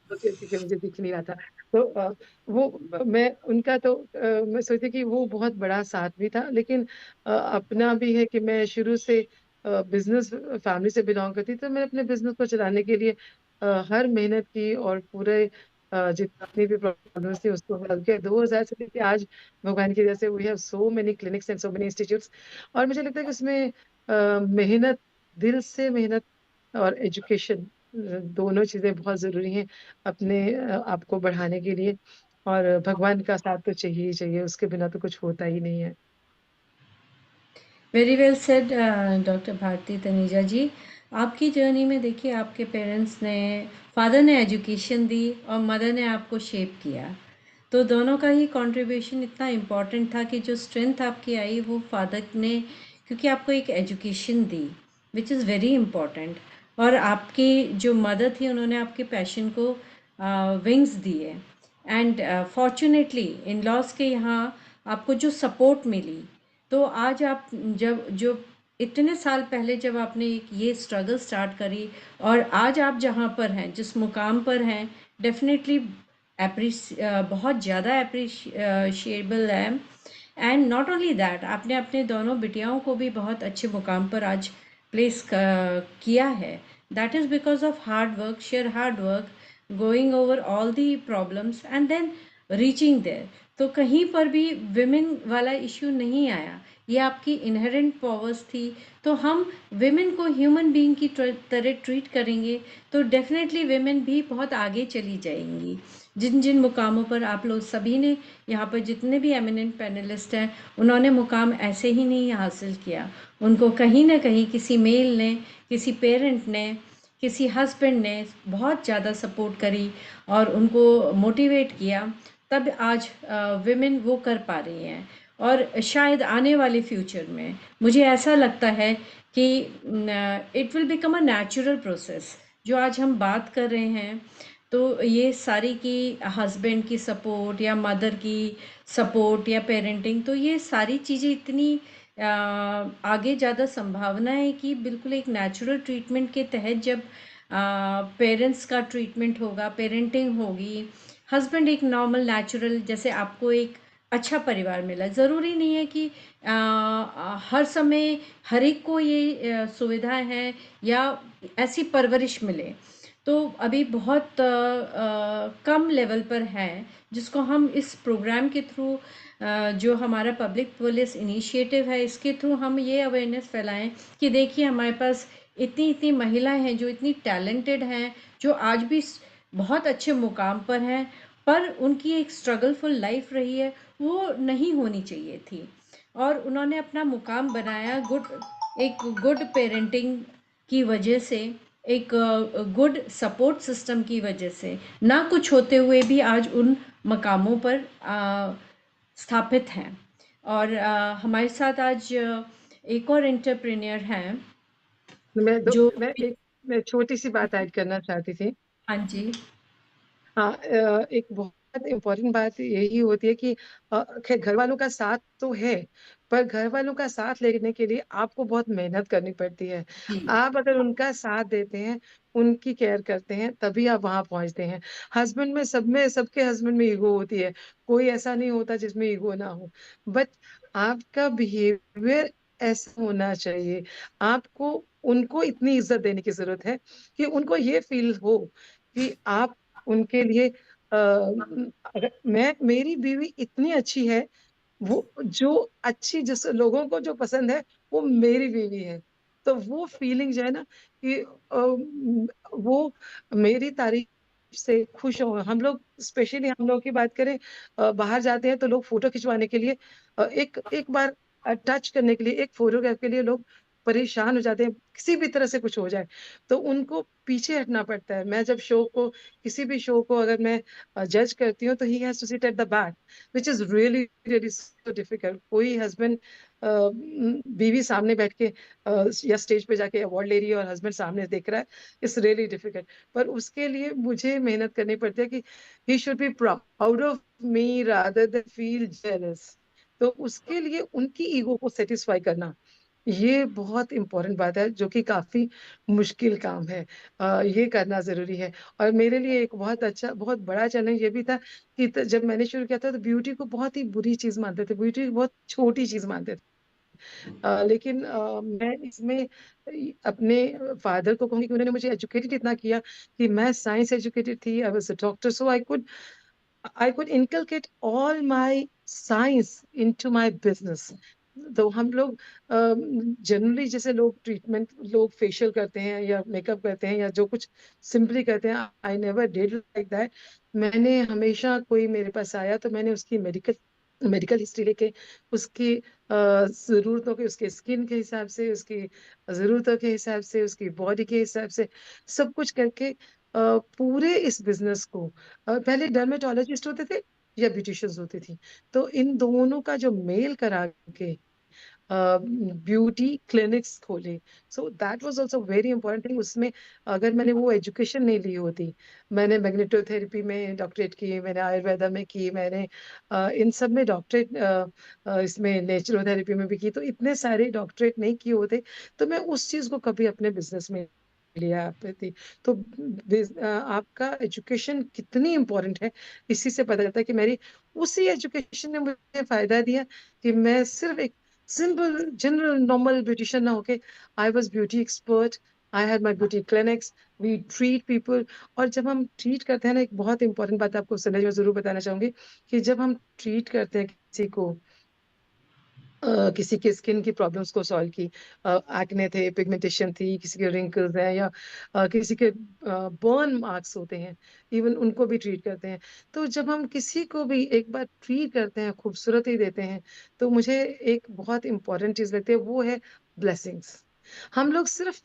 ओके, ठीक है, मुझे दिख नहीं रहा था। तो मैं उनका तो मैं सोचती कि वो बहुत बड़ा साथ भी था, लेकिन अपना भी है कि मैं शुरू से बिज़नेस फैमिली से बिलॉन्ग करती थी, तो मैं अपने बिज़नेस को चलाने के लिए हर मेहनत की और पूरे जितनी भी प्रॉब्लम्स थी उसको हल किया। 2000 से लेके आज भगवान की दया से we have so many clinics and so many institutes और मुझे लगता है कि उसमें मेहनत, दिल से मेहनत और एजुकेशन दोनों चीज़ें बहुत ज़रूरी हैं अपने आप को बढ़ाने के लिए और भगवान का साथ तो चाहिए ही चाहिए, उसके बिना तो कुछ होता ही नहीं है। Very well said doctor Bharti Taneja ji. आपकी जर्नी में देखिए आपके पेरेंट्स ने, फादर ने एजुकेशन दी और मदर ने आपको शेप किया, तो दोनों का ही कंट्रीब्यूशन इतना इम्पॉर्टेंट था कि जो स्ट्रेंथ आपकी आई वो फादर ने, क्योंकि आपको एक education the which is very important, और आपकी जो मदर थी उन्होंने आपके पैशन को विंग्स दिए। एंड फॉर्चुनेटली इन लॉज के यहाँ आपको जो सपोर्ट मिली, तो आज आप जब जो इतने साल पहले जब आपने ये स्ट्रगल स्टार्ट करी और आज आप जहाँ पर हैं, जिस मुकाम पर हैं, डेफिनेटली बहुत ज़्यादा अप्रिशिएबल है। एंड नॉट ओनली दैट, आपने अपने दोनों बिटियाओं को भी बहुत अच्छे मुकाम पर आज प्लेस किया है। That is because of hard work, share hard work. going over all the problems and then reaching there. तो कहीं पर भी विमेन वाला इश्यू नहीं आया, ये आपकी इनहेरेंट पावर्स थी। तो हम विमेन को ह्यूमन बीइंग की तरह ट्रीट करेंगे तो डेफिनेटली विमेन भी बहुत आगे चली जाएंगी। जिन जिन मुकामों पर आप लोग सभी ने यहाँ पर जितने भी एमिनेंट पैनलिस्ट हैं, उन्होंने मुकाम ऐसे ही नहीं हासिल किया, उनको कहीं ना कहीं किसी मेल ने, किसी पेरेंट ने, किसी हस्बैंड ने बहुत ज़्यादा सपोर्ट करी और उनको मोटिवेट किया, तब आज विमेन वो कर पा रही हैं। और शायद आने वाले फ्यूचर में मुझे ऐसा लगता है कि it will become a natural process. जो आज हम बात कर रहे हैं तो ये सारी की हस्बैंड की सपोर्ट या मदर की सपोर्ट या पेरेंटिंग, तो ये सारी चीज़ें इतनी आगे ज़्यादा संभावना है कि बिल्कुल एक नेचुरल ट्रीटमेंट के तहत जब पेरेंट्स का ट्रीटमेंट होगा, पेरेंटिंग होगी, हस्बैंड एक नॉर्मल नेचुरल, जैसे आपको एक अच्छा परिवार मिला। ज़रूरी नहीं है कि हर समय हर एक को ये सुविधाएं हैं या ऐसी परवरिश मिले। तो अभी बहुत कम लेवल पर है जिसको हम इस प्रोग्राम के थ्रू, जो हमारा पब्लिक पुलिस इनिशिएटिव है, इसके थ्रू हम ये अवेयरनेस फैलाएं कि देखिए हमारे पास इतनी इतनी महिलाएं हैं जो इतनी टैलेंटेड हैं, जो आज भी बहुत अच्छे मुकाम पर हैं, पर उनकी एक स्ट्रगलफुल लाइफ रही है, वो नहीं होनी चाहिए थी और उन्होंने अपना मुकाम बनाया एक गुड पेरेंटिंग की वजह से, एक गुड सपोर्ट सिस्टम की वजह से, ना कुछ होते हुए भी आज उन मकामों पर स्थापित हैं। और हमारे साथ आज एक और एंटरप्रेन्योर हैं जो मैं छोटी सी बात ऐड करना चाहती थी। हाँ जी। हाँ, एक बहुत इम्पोर्टेंट बात यही होती है कि खैर घर वालों का साथ तो है, पर घर वालों का साथ लेने के लिए आपको बहुत मेहनत करनी पड़ती है। जी आप अगर उनका साथ देते हैं, उनकी केयर करते हैं, तभी आप वहां पहुंचते हैं। हस्बैंड में सबके हस्बैंड में ईगो होती है, कोई ऐसा नहीं होता जिसमें ईगो ना हो, बट आपका बिहेवियर ऐसा होना चाहिए। आपको उनको इतनी इज्जत देने की जरूरत है कि उनको ये फील हो कि आप उनके लिए अगर मेरी बीवी इतनी अच्छी है, वो जो अच्छी जिस लोगों को जो पसंद है वो मेरी बीवी है, तो वो फीलिंग जो है ना कि वो मेरी तारीफ से खुश हो। हम लोग स्पेशली हम लोग की बात करें, बाहर जाते हैं तो लोग फोटो खिंचवाने के लिए एक एक बार टच करने के लिए, एक फोटोग्राफ के लिए लोग परेशान हो जाते हैं, किसी भी तरह से कुछ हो जाए तो उनको पीछे हटना पड़ता है। मैं जब किसी भी शो को अगर मैं जज करती हूँ तो he has to sit at the back, which is really really so difficult. कोई हस्बैंड बीवी सामने बैठ के या स्टेज पे जाके अवार्ड ले रही है और हस्बैंड सामने देख रहा है, इट्स रियली डिफिकल्ट। पर उसके लिए मुझे मेहनत करनी पड़ती है कि he should be proud of me rather than feel jealous. तो उसके लिए उनकी ईगो को सेटिस्फाई करना, ये बहुत इंपॉर्टेंट बात है, जो कि काफी मुश्किल काम है। ये करना जरूरी है। और मेरे लिए एक बहुत बड़ा चैलेंज ये भी था कि जब मैंने शुरू किया था तो ब्यूटी को बहुत ही बुरी चीज मानते थे, ब्यूटी को बहुत छोटी चीज मानते थे। लेकिन मैं इसमें अपने फादर को कहूंगी कि उन्होंने मुझे एजुकेटेड इतना किया कि मैं साइंस एजुकेटेड थी, I was a doctor, so I could inculcate all my science into my business. तो हम लोग जनरली जैसे लोग फेशियल करते हैं या मेकअप करते हैं या जो कुछ सिंपली करते हैं, I never did like that. मैंने हमेशा कोई मेरे पास आया तो मैंने उसकी मेडिकल हिस्ट्री लेके उसकी जरूरतों के, उसके स्किन के हिसाब से, उसकी जरूरतों के हिसाब से, उसकी बॉडी के हिसाब से सब कुछ करके पूरे इस बिजनेस को, पहले डर्मेटोलॉजिस्ट होते थे या ब्यूटिशियंस होती थी, तो इन दोनों का जो मेल करा के ब्यूटी क्लिनिक्स खोले। So that was also very important thing. उसमें अगर मैंने वो एजुकेशन नहीं ली होती, मैंने मैग्नेटोथेरेपी में डॉक्टरेट की, मैंने आयुर्वेदा में की, मैंने इन सब में डॉक्टरेट, इसमें नेचुरोथेरेपी में भी की, तो इतने सारे डॉक्टरेट नहीं किए होते तो मैं उस चीज को कभी अपने बिजनेस में लिया आती थी। तो आपका एजुकेशन कितनी इम्पोर्टेंट है, इसी से पता चलता है कि मेरी उसी एजुकेशन ने मुझे फायदा दिया कि मैं सिर्फ एक सिंपल जनरल नॉर्मल ब्यूटिशियन ना होके I was beauty expert I had my beauty clinics, we treat people. और जब हम ट्रीट करते हैं ना, एक बहुत इंपॉर्टेंट बात आपको संदेश में जरूर बताना चाहूंगी कि जब हम ट्रीट करते हैं किसी को, किसी के स्किन की प्रॉब्लम्स को सॉल्व की, एक्ने थे, पिगमेंटेशन थी, किसी के रिंकल्स हैं, या किसी के बर्न मार्क्स होते हैं, इवन उनको भी ट्रीट करते हैं। तो जब हम किसी को भी एक बार ट्रीट करते हैं, खूबसूरती देते हैं, तो मुझे एक बहुत इंपॉर्टेंट चीज लगती है, वो है ब्लेसिंग्स। हम लोग सिर्फ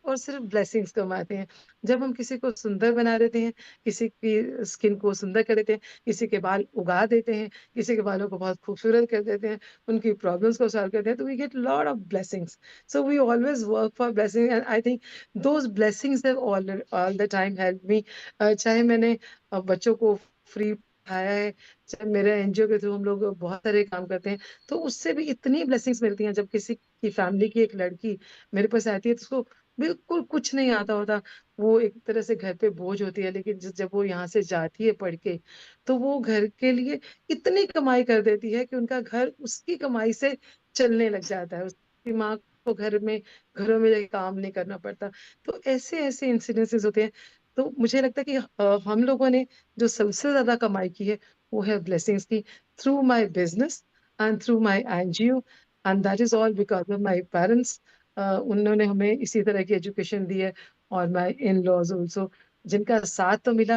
और सिर्फ ब्लेसिंग्स कमाते हैं जब हम किसी को सुंदर बना देते हैं, किसी की स्किन को सुंदर कर देते हैं, किसी के बाल उगा देते हैं, किसी के बालों को बहुत खूबसूरत कर देते हैं, उनकी प्रॉब्लम्स को सॉल्व करते हैं, तो we get lot of blessings. So we always work for blessing, and I think those blessings have all the time help me. चाहे मैंने बच्चों को फ्री पढ़ाया है, चाहे मेरे एनजीओ के थ्रू हम लोग बहुत सारे काम करते हैं, तो उससे भी इतनी ब्लेसिंग्स मिलती हैं। जब किसी की फैमिली की एक लड़की मेरे पास आती है, तो उसको बिल्कुल कुछ नहीं आता होता, वो एक तरह से घर पे बोझ होती है, लेकिन जब वो यहाँ से जाती है पढ़ के, तो वो घर के लिए इतनी कमाई कर देती है कि उनका घर उसकी कमाई से चलने लग जाता है, उसकी माँ को घरों में जाके काम नहीं करना पड़ता। तो ऐसे ऐसे इंसिडेंसेस होते हैं। तो मुझे लगता है कि हम लोगों ने जो सबसे ज्यादा कमाई की है, वो है ब्लेसिंग्स की, through my business and through my NGO, and that is all because of my parents. उन्होंने हमें इसी तरह की एजुकेशन दी है, और माई इन लॉज ऑल्सो, जिनका साथ तो मिला,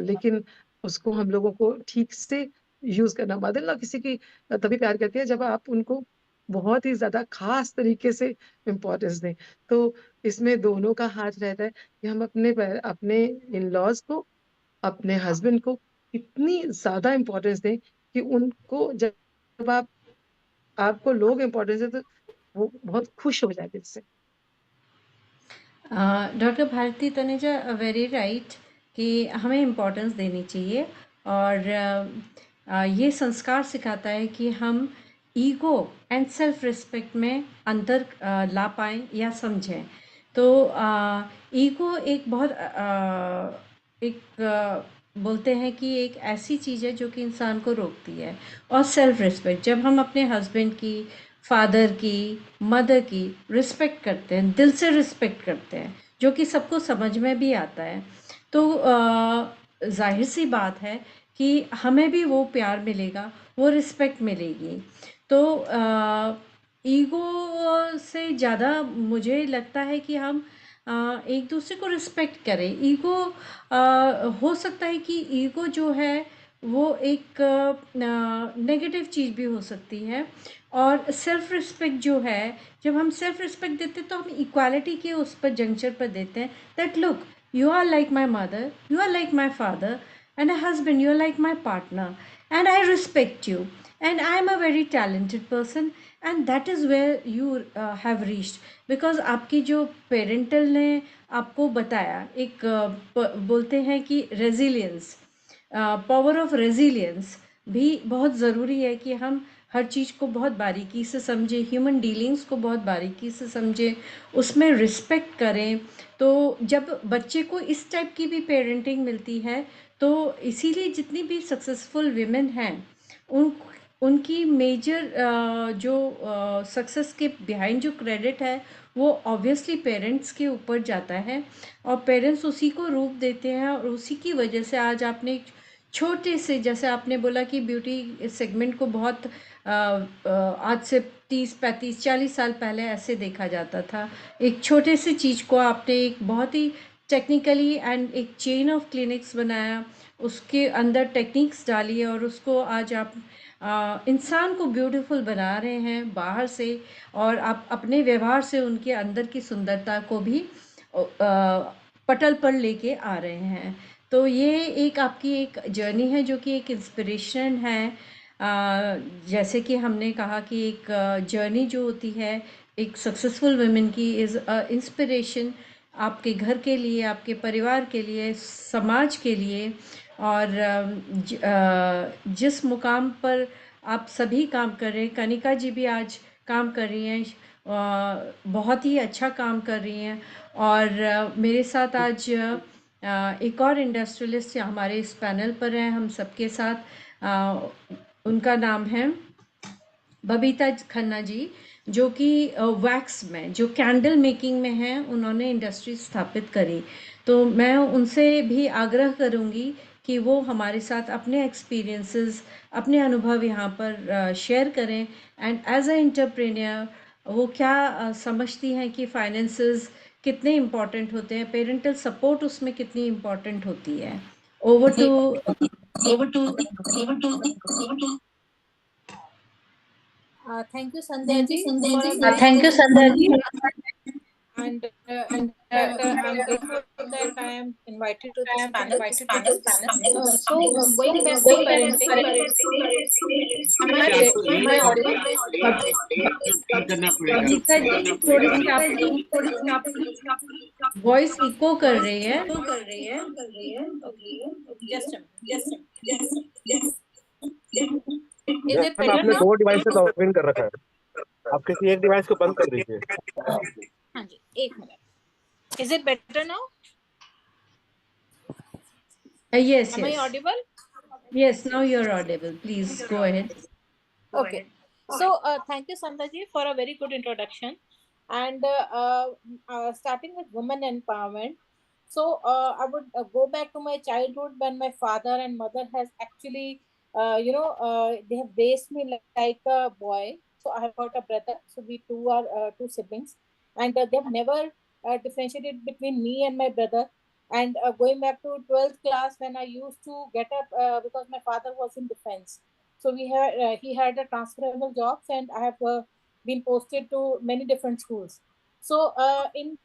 लेकिन उसको हम लोगों को ठीक से यूज करना। मदर इन लॉ किसी की तभी प्यार करती है जब आप उनको बहुत ही ज्यादा खास तरीके से इम्पोर्टेंस दें। तो इसमें दोनों का हाथ रहता है कि हम अपने इन लॉज को, अपने हस्बैंड को इतनी ज्यादा इम्पोर्टेंस दें कि उनको जब आपको लोग इम्पोर्टेंस है, तो वो बहुत खुश हो जाते हैं इससे। Doctor Bharti Taneja very right कि हमें इम्पोर्टेंस देनी चाहिए, और ये संस्कार सिखाता है कि हम ईगो एंड सेल्फ रिस्पेक्ट में अंतर ला पाएँ या समझें। तो ईगो एक बहुत बोलते हैं कि एक ऐसी चीज़ है जो कि इंसान को रोकती है, और सेल्फ रिस्पेक्ट, जब हम अपने हस्बैंड की, फादर की, मदर की रिस्पेक्ट करते हैं, दिल से रिस्पेक्ट करते हैं, जो कि सबको समझ में भी आता है, तो जाहिर सी बात है कि हमें भी वो प्यार मिलेगा, वो रिस्पेक्ट मिलेगी। तो ईगो से ज़्यादा मुझे लगता है कि हम एक दूसरे को रिस्पेक्ट करें। ईगो हो सकता है कि ईगो जो है वो एक नेगेटिव चीज़ भी हो सकती है, और सेल्फ रिस्पेक्ट जो है, जब हम सेल्फ रिस्पेक्ट देते हैं तो हम इक्वालिटी के उस पर जंक्शन पर देते हैं, that look, you are like my mother, you are like my father, and a husband, you are like my partner, and I respect you, and I am a very talented person, and that is where you have reached, because आपकी जो parental ने आपको बताया, एक बोलते हैं कि resilience, power of resilience भी बहुत ज़रूरी है कि हम हर चीज़ को बहुत बारीकी से समझें, ह्यूमन डीलिंग्स को बहुत बारीकी से समझें, उसमें रिस्पेक्ट करें। तो जब बच्चे को इस टाइप की भी पेरेंटिंग मिलती है, तो इसीलिए जितनी भी सक्सेसफुल विमेन हैं, उनकी मेजर जो सक्सेस के बिहाइंड जो क्रेडिट है, वो ऑब्वियसली पेरेंट्स के ऊपर जाता है, और पेरेंट्स उसी को रूप देते हैं, और उसी की वजह से आज आपने छोटे से, जैसे आपने बोला कि ब्यूटी सेगमेंट को बहुत आज से 30, 35, 40 साल पहले ऐसे देखा जाता था। एक छोटे से चीज़ को आपने एक बहुत ही टेक्निकली एंड एक चेन ऑफ क्लिनिक्स बनाया, उसके अंदर टेक्निक्स डाली, और उसको आज आप इंसान को ब्यूटीफुल बना रहे हैं बाहर से, और आप अपने व्यवहार से उनके अंदर की सुंदरता को भी पटल पर लेके आ रहे हैं। तो ये एक आपकी एक जर्नी है जो कि एक इंस्पिरेशन है। जैसे कि हमने कहा कि एक जर्नी जो होती है एक सक्सेसफुल वुमेन की इज़ इंस्पिरेशन, आपके घर के लिए, आपके परिवार के लिए, समाज के लिए, और जिस मुकाम पर आप सभी काम कर रहे हैं, कनिका जी भी आज काम कर रही हैं, बहुत ही अच्छा काम कर रही हैं, और मेरे साथ आज एक और इंडस्ट्रियलिस्ट हमारे इस पैनल पर हैं हम सबके साथ, उनका नाम है बबीता खन्ना जी, जो कि वैक्स में, जो कैंडल मेकिंग में हैं, उन्होंने इंडस्ट्री स्थापित करी। तो मैं उनसे भी आग्रह करूंगी कि वो हमारे साथ अपने एक्सपीरियंसेस, अपने अनुभव यहाँ पर शेयर करें, एंड एज अ एंटरप्रेन्योर वो क्या समझती हैं कि फाइनेंसेस कितने इम्पॉर्टेंट होते हैं, पेरेंटल सपोर्ट उसमें कितनी इम्पॉर्टेंट होती है। Over to Thank you, Sandhya ji, for a very Thank you, good Sandhya ji. and I'm grateful that I am invited to this panel. Going back to parenting, am I audible? Babita ji, थोड़ी सी आपकी voice eco कर रही है। Just a minute. Is ma'am, it better आपने now? 2 device से log in कर रखा है। आप किसी एक डिवाइस को बंद कर दीजिए। हाँ जी, एक minute. Is it better now? Yes, Am I yes. audible? Yes, now you're audible. Please go ahead. Okay. So thank you, Sandhya ji, for a very good introduction. And starting with women empowerment. So I would go back to my childhood when my father and mother has actually, they have raised me like a boy. So I have got a brother. So we two are two siblings, and they've never differentiated between me and my brother. And going back to 12th class, when I used to get up because my father was in defense, so he had a transferable jobs, and I have been posted to many different schools. So in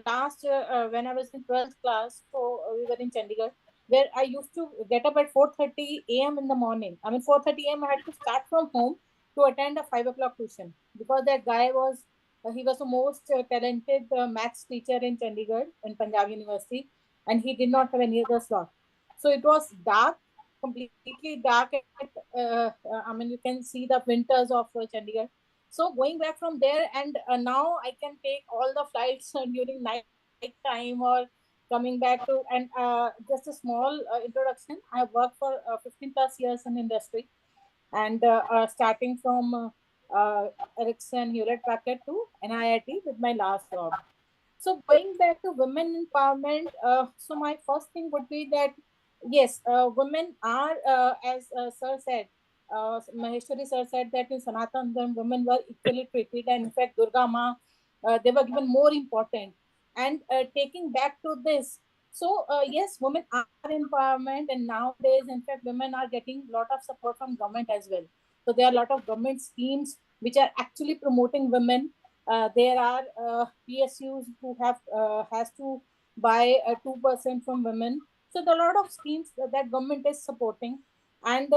last when I was in 12th class, so we were in Chandigarh, where I used to get up at 4:30 a.m. in the morning. I mean 4:30 a.m. I had to start from home to attend a 5 o'clock tuition, because that guy was he was the most talented maths teacher in Chandigarh in Punjab University, and he did not have any other slot. So it was dark, completely dark. I mean, you can see the winters of Chandigarh. So going back from there, and now I can take all the flights during night time or coming back to, and just a small introduction. I have worked for 15 plus years in industry, and starting from Ericsson, Hewlett Packard to NIIT with my last job. So going back to women empowerment, so my first thing would be that yes, women are, as Sir said, Maheshwari Sir said that in Sanatan Dharma women were equally treated, and in fact Durga Ma, they were given more important. And taking back to this, so yes, women are empowerment, and nowadays, in fact, women are getting a lot of support from government as well. So there are a lot of government schemes which are actually promoting women. There are PSUs who have has to buy 2% from women. So there are a lot of schemes that government is supporting. And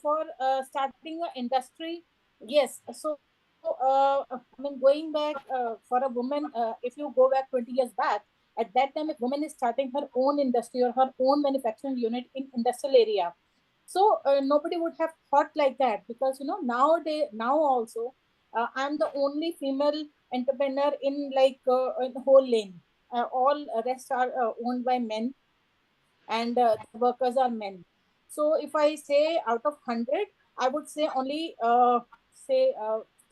for starting an industry, yes. So I mean, going back for a woman, if you go back 20 years back, at that time, if woman is starting her own industry or her own manufacturing unit in industrial area, so nobody would have thought like that, because nowadays, now also, I'm the only female entrepreneur in in the whole lane. All rest are owned by men, and the workers are men. So if I say out of 100, I would say only say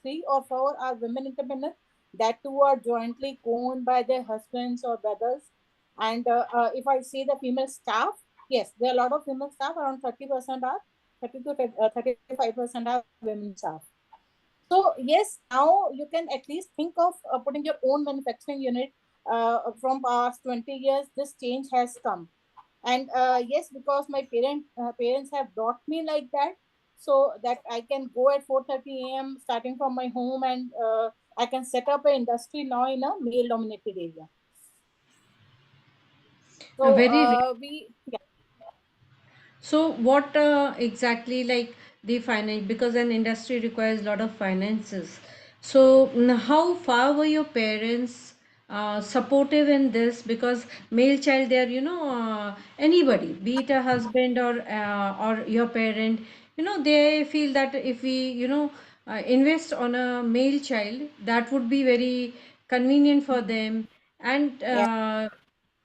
3 or 4 are women entrepreneurs. That too are jointly owned by their husbands or brothers. And if I say the female staff, yes, there are a lot of female staff. Around 30% are 30 to 35% are women staff. So yes, now you can at least think of putting your own manufacturing unit. From past 20 years, this change has come. And yes, because my parents have brought me like that, so that I can go at 4:30 a.m. starting from my home, and I can set up an industry now in a male dominated area. So So what exactly, like the finance, because an industry requires a lot of finances. So how far were your parents supportive in this? Because male child, they are, anybody, be it a husband or your parent, they feel that if we, invest on a male child, that would be very convenient for them. And yeah.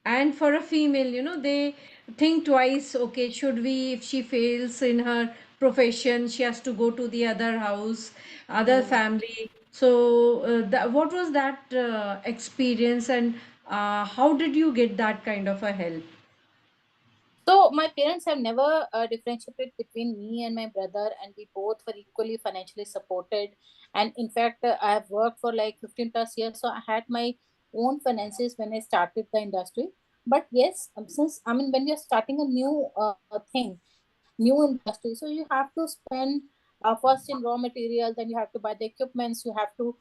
and for a female, they think twice, okay, should we, if she fails in her profession. She has to go to the other house, other family. So, what was that experience, and how did you get that kind of a help? So my parents have never differentiated between me and my brother, and we both were equally financially supported. And in fact, I have worked for like 15 plus years, so I had my own finances when I started the industry. But yes, since I mean, when you're starting a new thing, new industry, so you have to spend first in raw material, then you have to buy the equipments, you have to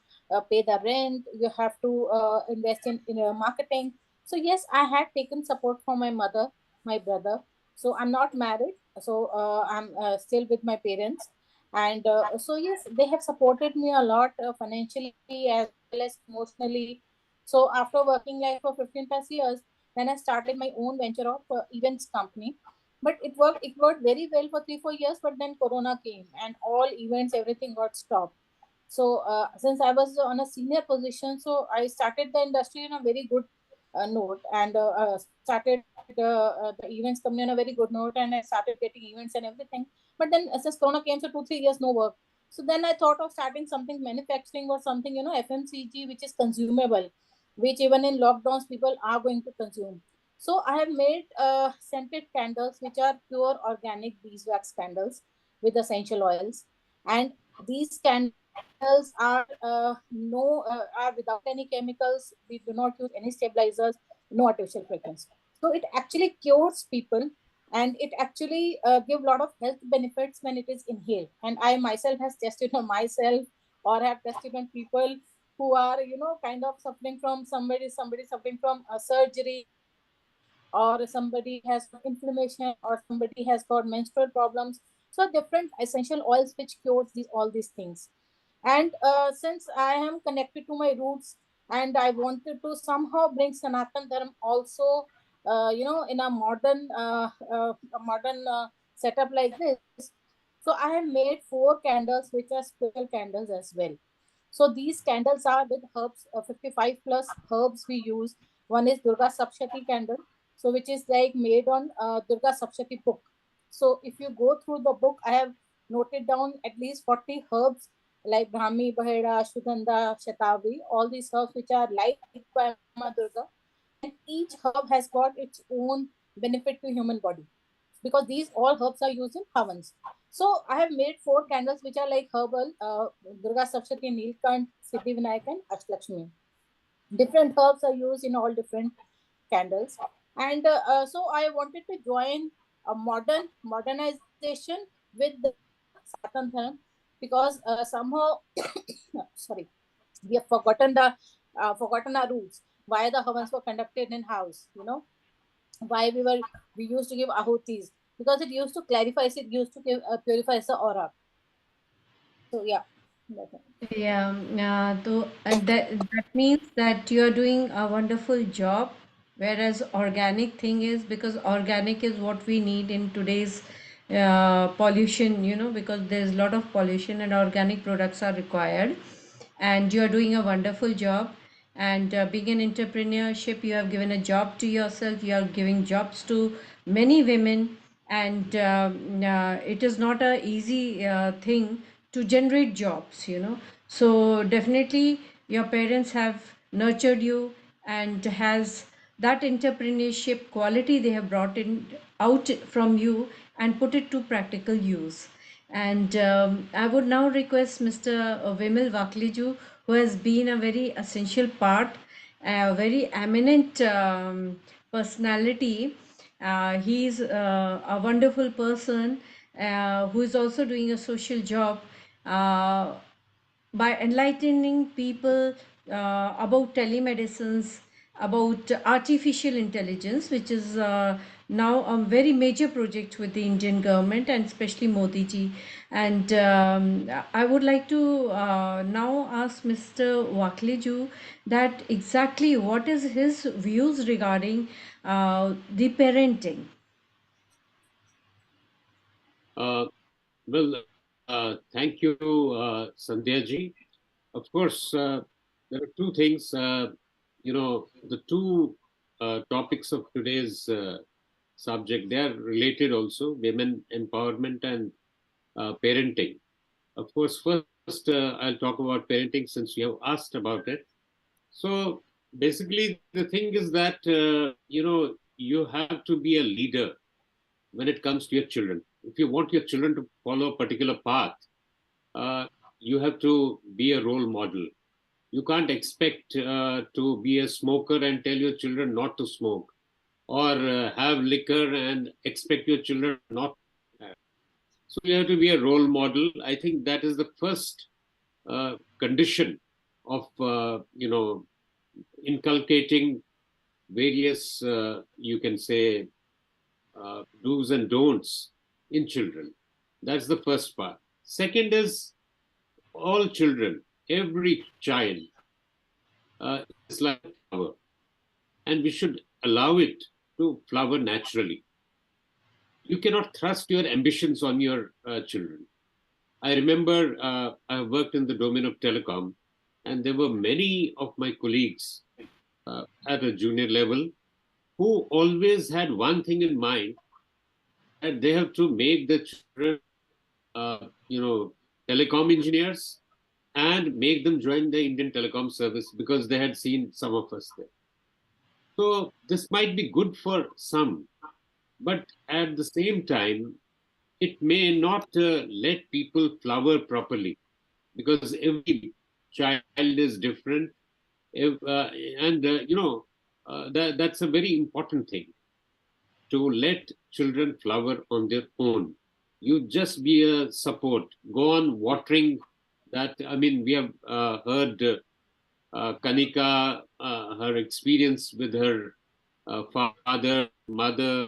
pay the rent, you have to invest in marketing. So yes, I had taken support from my mother, my brother. So I'm not married, so I'm still with my parents. And so yes, they have supported me a lot financially as well as emotionally. So after working like for 15 plus years, then I started my own venture of events company. But it worked very well for 3 4 years, but then corona came and all events, everything got stopped. So since I was on a senior position, so I started the industry in a very good note, and started the events company on a very good note, and I started getting events and everything. But then since corona came, so 2 3 years no work. So then I thought of starting something manufacturing or something, FMCG, which is consumable, which even in lockdowns people are going to consume. So I have made scented candles, which are pure organic beeswax candles with essential oils, and these candles are no are without any chemicals. We do not use any stabilizers, no artificial fragrance. So it actually cures people, and it actually give a lot of health benefits when it is inhaled. And I myself has tested on myself, or have tested on people who are kind of suffering from somebody suffering from a surgery, or somebody has got inflammation, or somebody has got menstrual problems. So different essential oils which cures all these things. And since I am connected to my roots, and I wanted to somehow bring Sanatan Dharma also, in a modern setup like this. So I have made 4 candles which are spiritual candles as well. So these candles are with herbs, 55 plus herbs we use. One is Durga Sapshati candle, so which is like made on Durga Sapshati book. So if you go through the book, I have noted down at least 40 herbs like Brahmi, Bahira, Shugandha, Shatavi, all these herbs which are liked by Ma Durga. And each herb has got its own benefit to human body, because these all herbs are used in havans. So I have made 4 candles which are like herbal, Durga Sapshati, Neelkant, Siddhi Vinayak, and Ashtlakshmi. Different herbs are used in all different candles. And so I wanted to join a modernization with the Sanatan Dharma, because somehow sorry, we have forgotten our roots, why the havans were conducted in house, why we used to give ahutis, because it used to clarify, it used to give, purify the aura. So yeah, that's it. Yeah, that means that you are doing a wonderful job, whereas organic thing is, because organic is what we need in today's pollution, because there's a lot of pollution and organic products are required. And you are doing a wonderful job. And being an entrepreneurship, you have given a job to yourself, you are giving jobs to many women. And it is not a easy thing to generate jobs. So definitely your parents have nurtured you, and has that entrepreneurship quality they have brought in out from you and put it to practical use. And I would now request Mr. Vimal Vakliju, who has been a very essential part, a very eminent personality. He's a wonderful person who is also doing a social job. Uh, by enlightening people about telemedicines, about artificial intelligence, which is now a very major project with the Indian government and especially Modi ji. And I would like to now ask Mr. Wakliju that exactly what is his views regarding the parenting. Well, thank you, Sandhya ji. Of course, there are two things. The two topics of today's subject, they are related also: women empowerment and parenting. Of course, first I'll talk about parenting since you have asked about it. So basically, the thing is that, you have to be a leader when it comes to your children. If you want your children to follow a particular path, you have to be a role model. You can't expect to be a smoker and tell your children not to smoke, or have liquor and expect your children not to have. So you have to be a role model. I think that is the first condition of, inculcating various, you can say, do's and don'ts in children. That's the first part. Second is, all children, every child is like a flower, and we should allow it to flower naturally. You cannot thrust your ambitions on your children. I remember I worked in the domain of telecom, and there were many of my colleagues at a junior level who always had one thing in mind, that they have to make the children, telecom engineers, and make them join the Indian Telecom Service because they had seen some of us there. So this might be good for some, but at the same time, it may not let people flower properly, because every child is different. That's a very important thing, to let children flower on their own. You just be a support. Go on watering that. I mean, we have heard Kanika, her experience with her father, mother,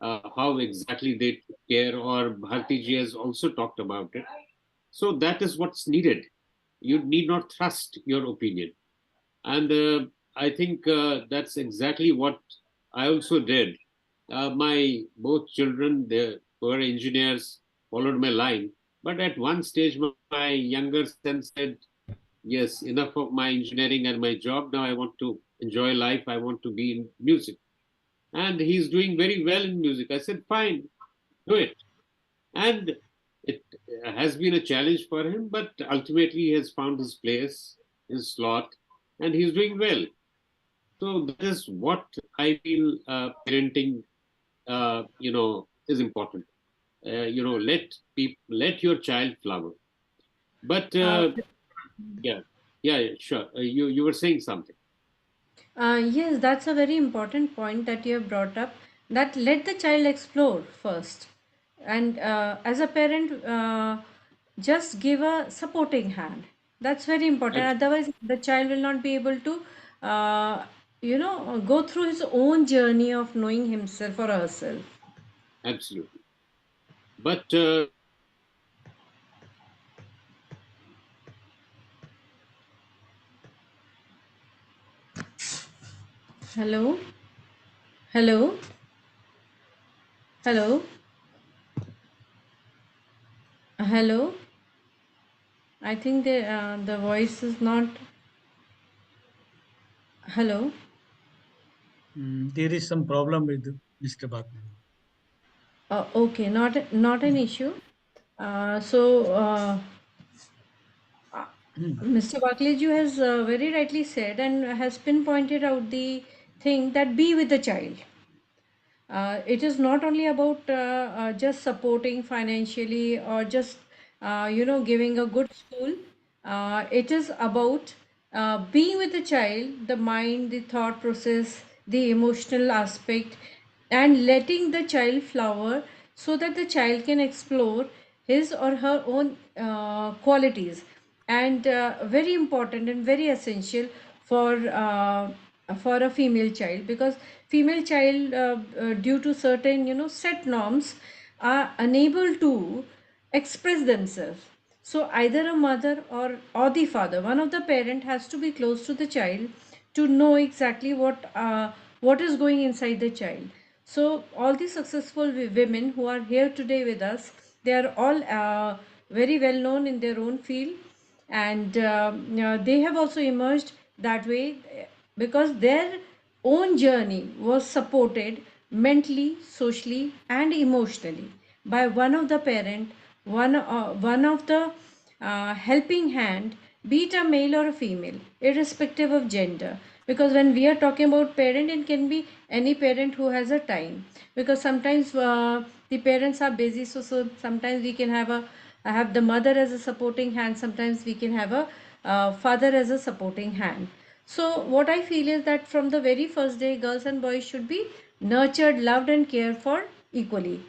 how exactly they took care, or Bharti ji has also talked about it. So that is what's needed. You need not thrust your opinion. And I think that's exactly what I also did. My both children, they were engineers, followed my line. But at one stage, my younger son said, yes, enough of my engineering and my job. Now I want to enjoy life. I want to be in music. And he's doing very well in music. I said, fine, do it. And it has been a challenge for him, but ultimately he has found his place, his slot, and he's doing well. So that is what I feel parenting, is important. Let your child flower. But yeah, sure. You were saying something. Yes, that's a very important point that you have brought up. That let the child explore first, and as a parent, just give a supporting hand. That's very important. Otherwise, the child will not be able to, go through his own journey of knowing himself or herself. Absolutely. But Hello, hello, hello, hello. I think the voice is not. Hello. There is some problem with Mr. Bakman. Okay, not an issue. So Mr. Bakleju has very rightly said and has pinpointed out the thing that be with the child. It is not only about just supporting financially or just giving a good school. It is about being with the child, the mind, the thought process, the emotional aspect, and letting the child flower so that the child can explore his or her own qualities. And very important and very essential for a female child, because female child due to certain set norms are unable to express themselves. So either a mother or the father, one of the parent, has to be close to the child to know exactly what is going inside the child. So all the successful women who are here today with us, they are all very well known in their own field, and they have also emerged that way because their own journey was supported mentally, socially, and emotionally by one of the parent one of the helping hand, be it a male or a female, irrespective of gender. Because when we are talking about parent, it can be any parent who has a time, because sometimes the parents are busy, so sometimes we can have the mother as a supporting hand, sometimes we can have a father as a supporting hand. So what I feel is that from the very first day, girls and boys should be nurtured, loved and cared for equally.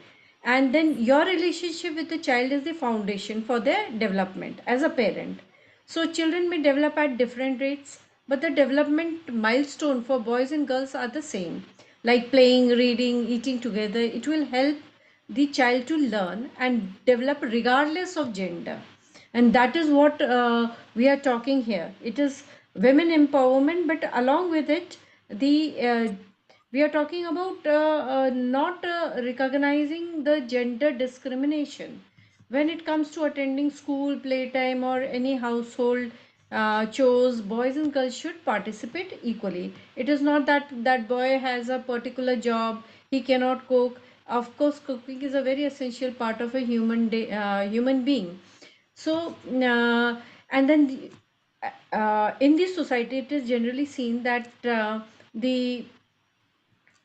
And then your relationship with the child is the foundation for their development as a parent. So children may develop at different rates, but the development milestone for boys and girls are the same. Like playing, reading, eating together, it will help the child to learn and develop regardless of gender. And that is what we are talking here. It is women empowerment, but along with it, the we are talking about not recognizing the gender discrimination when it comes to attending school, playtime, or any household chores. Boys and girls should participate equally. It is not that that boy has a particular job, he cannot cook. Of course, cooking is a very essential part of a human being. So and then in this society, it is generally seen that the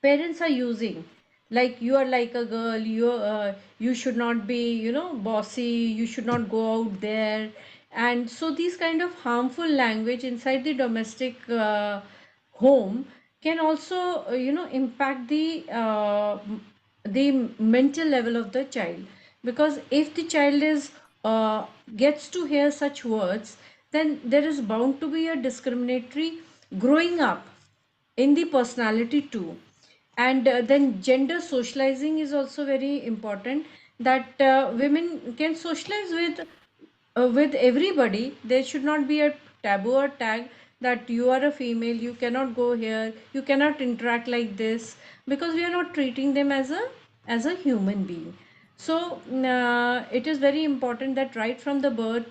parents are using, like, you are like a girl, you should not be, bossy, you should not go out there. And so these kind of harmful language inside the domestic home can also impact the mental level of the child. Because if the child is gets to hear such words, then there is bound to be a discriminatory growing up in the personality too. And then gender socializing is also very important, that women can socialize with everybody. There should not be a taboo or tag that you are a female, you cannot go here, you cannot interact like this, because we are not treating them as a human being. So it is very important that right from the birth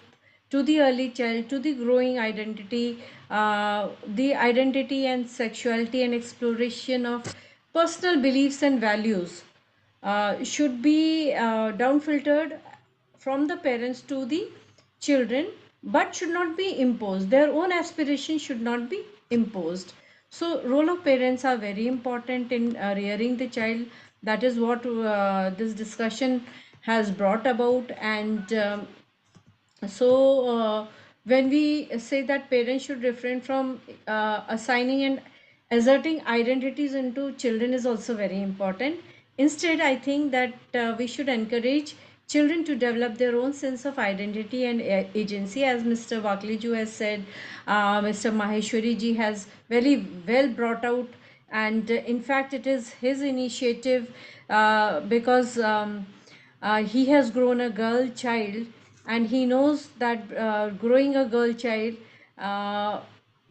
to the early child to the growing identity, the identity and sexuality and exploration of personal beliefs and values should be down filtered from the parents to the children, but should not be imposed. Their own aspirations should not be imposed. So role of parents are very important in rearing the child. That is what this discussion has brought about. And so when we say that parents should refrain from assigning and asserting identities into children is also very important. Instead, I think that we should encourage children to develop their own sense of identity and agency, as Mr. Wakliju has said, Mr. Maheshwari ji has very well brought out. And in fact, it is his initiative, because he has grown a girl child, and he knows that growing a girl child,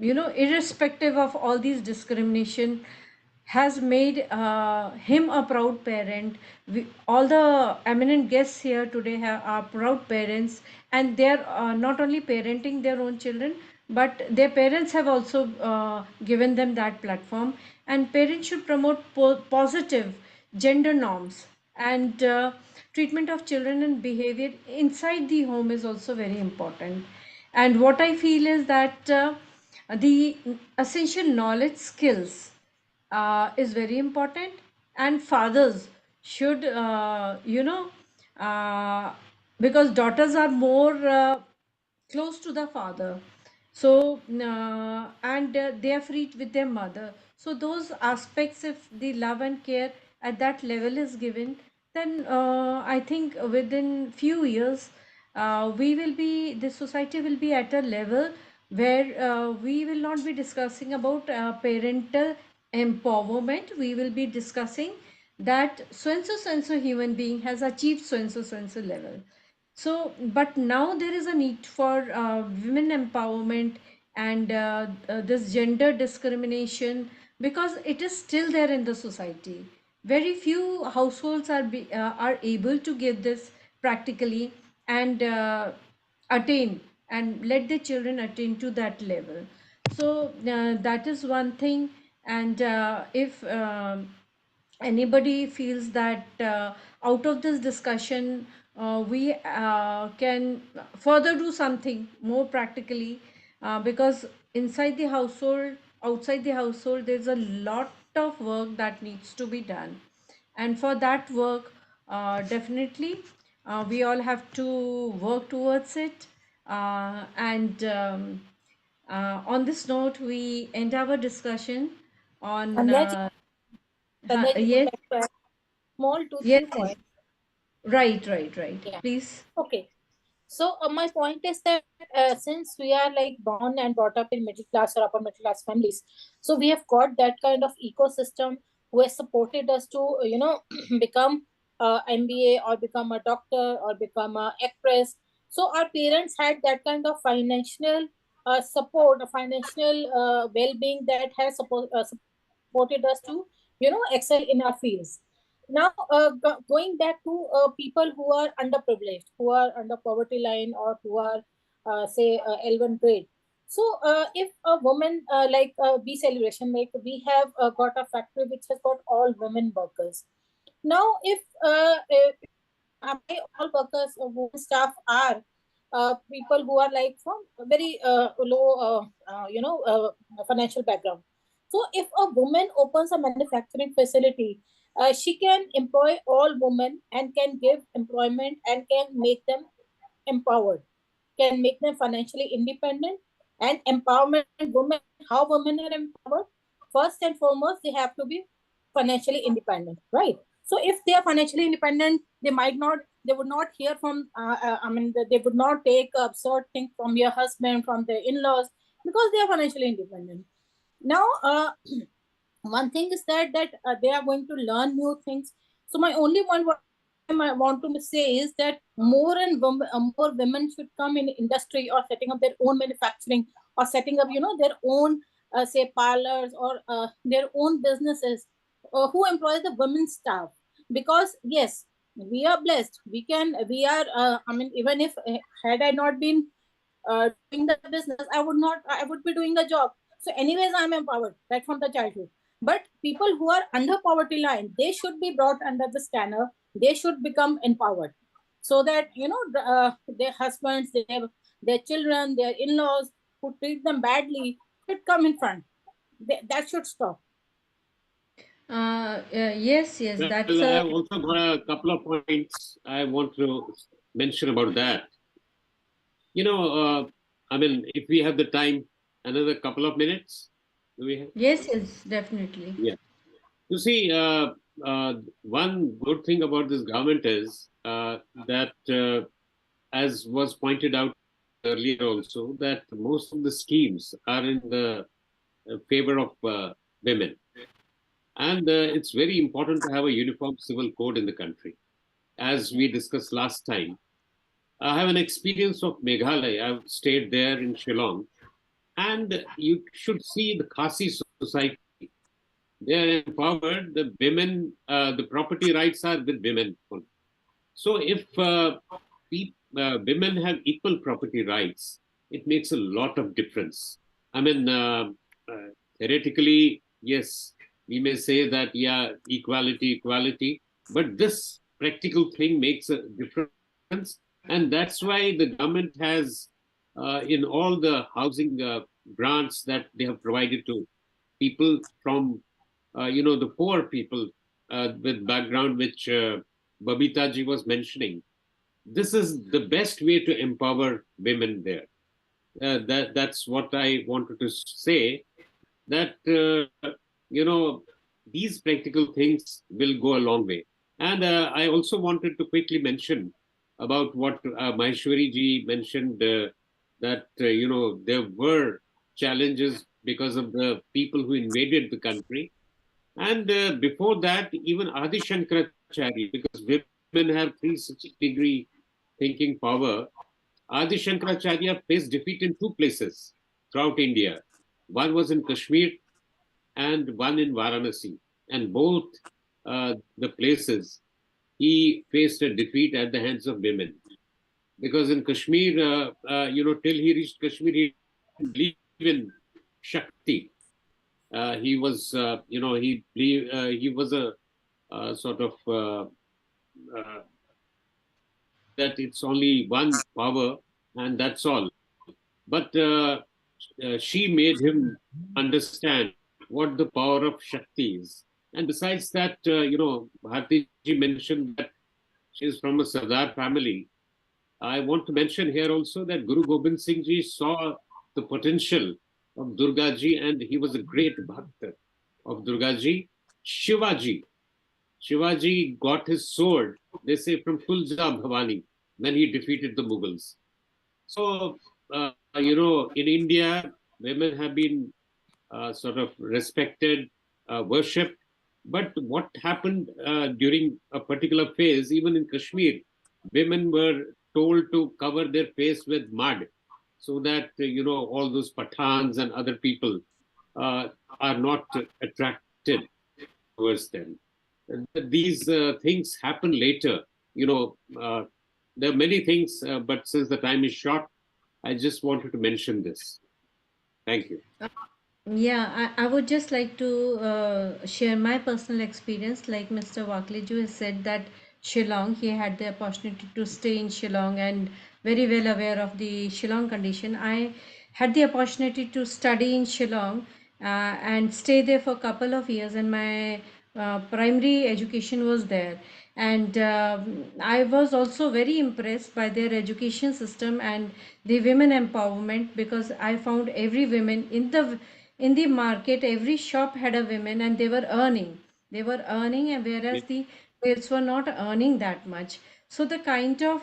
irrespective of all these discrimination, has made him a proud parent. All the eminent guests here today are proud parents, and they're not only parenting their own children, but their parents have also given them that platform. And parents should promote positive gender norms, and treatment of children and behavior inside the home is also very important. And what I feel is that the essential knowledge skills is very important, and fathers should because daughters are more close to the father, so and they are free with their mother. So those aspects, if the love and care at that level is given, then I think within few years the society will be at a level where we will not be discussing about parental empowerment. We will be discussing that so and so human being has achieved so and so level. So, but now there is a need for women empowerment and this gender discrimination, because it is still there in the society. Very few households are able to give this practically and attain and let the children attain to that level. So that is one thing. And if anybody feels that out of this discussion we can further do something more practically, because inside the household, outside the household, there's a lot of work that needs to be done. And for that work, definitely, we all have to work towards it. On this note, we end our discussion on. Sandhya ji would Yes, like to add small two, yes, three yes. points. Right. Yeah. Please. Okay. So my point is that since we are like born and brought up in middle class or upper middle class families, so we have got that kind of ecosystem who has supported us to become MBA or become a doctor or become a actress. So our parents had that kind of financial support, a financial well-being that has supported us to excel in our fields. Now going back to people who are underprivileged, who are under poverty line, or who are say L1 grade. So if a woman like bee celebration, like we have got a factory which has got all women workers. Now if my all workers or women staff are people who are like from a very low financial background. So if a woman opens a manufacturing facility, she can employ all women and can give employment and can make them empowered, can make them financially independent. And empowerment women, how women are empowered? First and foremost, they have to be financially independent, right? So if they are financially independent, they would not hear from, they would not take absurd things from your husband, from their in-laws, because they are financially independent. Now, one thing is that they are going to learn new things. So my only one what I want to say is that more women should come in industry or setting up their own manufacturing, or setting up their own say parlors, or their own businesses, who employ the women staff. Because yes, we are blessed, we are even if had I not been doing the business, I would be doing the job. So anyways, I'm empowered right from the childhood. But people who are under poverty line, they should be brought under the scanner, they should become empowered, so that their husbands, their children, their in-laws who treat them badly should come in front. That should stop. Yes, Well, that's I a. have also got a couple of points I want to mention about that. If we have the time, another couple of minutes, do we have? Yes, definitely. Yeah. You see, one good thing about this government is that, as was pointed out earlier also, that most of the schemes are in the favor of women. And it's very important to have a uniform civil code in the country. As we discussed last time, I have an experience of Meghalaya. I've stayed there in Shillong. And you should see the Khasi society. They are empowered. The women, the property rights are with women. So if women have equal property rights, it makes a lot of difference. Theoretically, yes, we may say that, yeah, equality, but this practical thing makes a difference. And that's why the government has, in all the housing grants that they have provided to people from, the poor people with background, which Babita ji was mentioning. This is the best way to empower women there. That's what I wanted to say, that, these practical things will go a long way. And I also wanted to quickly mention about what Maheshwari ji mentioned, that, there were challenges because of the people who invaded the country. And before that, even Adi Shankaracharya, because women have 360-degree thinking power, Adi Shankaracharya faced defeat in two places throughout India. One was in Kashmir and one in Varanasi. And both the places, he faced a defeat at the hands of women. Because in Kashmir, till he reached Kashmir, he didn't believe in Shakti. He was, he was a sort of that it's only one power and that's all. But she made him understand what the power of Shakti is. And besides that, Bharti ji mentioned that she is from a Sardar family. I want to mention here also that Guru Gobind Singh Ji saw the potential of Durga Ji and he was a great bhakt of Durga Ji. Shivaji got his sword, they say, from Tulja Bhavani when he defeated the Mughals. So, in India, women have been sort of respected, worshipped. But what happened during a particular phase, even in Kashmir, women were told to cover their face with mud so that, all those Pathans and other people are not attracted towards them. And these things happen later. There are many things, but since the time is short, I just wanted to mention this. Thank you. Yeah, I would just like to share my personal experience. Like Mr. Wakliju has said that Shillong, he had the opportunity to stay in Shillong and very well aware of the Shillong condition. I had the opportunity to study in Shillong and stay there for a couple of years, and my primary education was there. And I was also very impressed by their education system and the women empowerment, because I found every woman in the market, every shop had a women, and they were earning, and whereas the males were not earning that much. So the kind of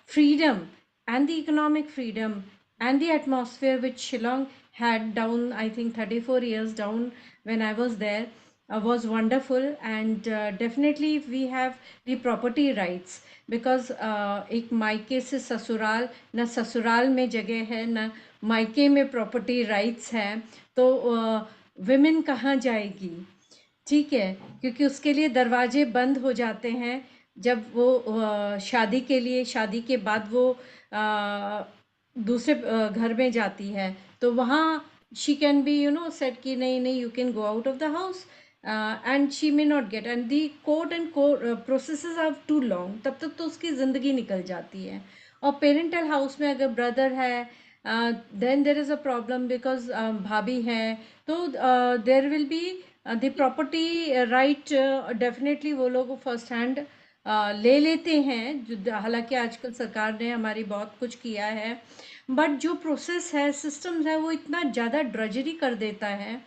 freedom and the economic freedom and the atmosphere which Shillong had down, I think 34 years down when I was there, was wonderful. And definitely we have the property rights, because एक मायके से ससुराल, ना ससुराल में जगह है ना मायके में प्रॉपर्टी राइट्स हैं, तो विमेन कहाँ जाएगी, ठीक है, क्योंकि उसके लिए दरवाजे बंद हो जाते हैं जब वो शादी के लिए, शादी के बाद वो दूसरे घर में जाती है, तो वहाँ she can be said कि नहीं you can go out of the house, and she may not get, and the court and processes are too long, तब तक तो उसकी ज़िंदगी निकल जाती है. और पेरेंटल हाउस में अगर ब्रदर है, then there is a problem because भाभी है, तो there will be the property right, definitely वो लोग फर्स्ट हैंड ले लेते हैं. हालांकि आजकल सरकार ने हमारी बहुत कुछ किया है, बट जो प्रोसेस है, सिस्टम्स है, वो इतना ज़्यादा ड्रजरी कर देता है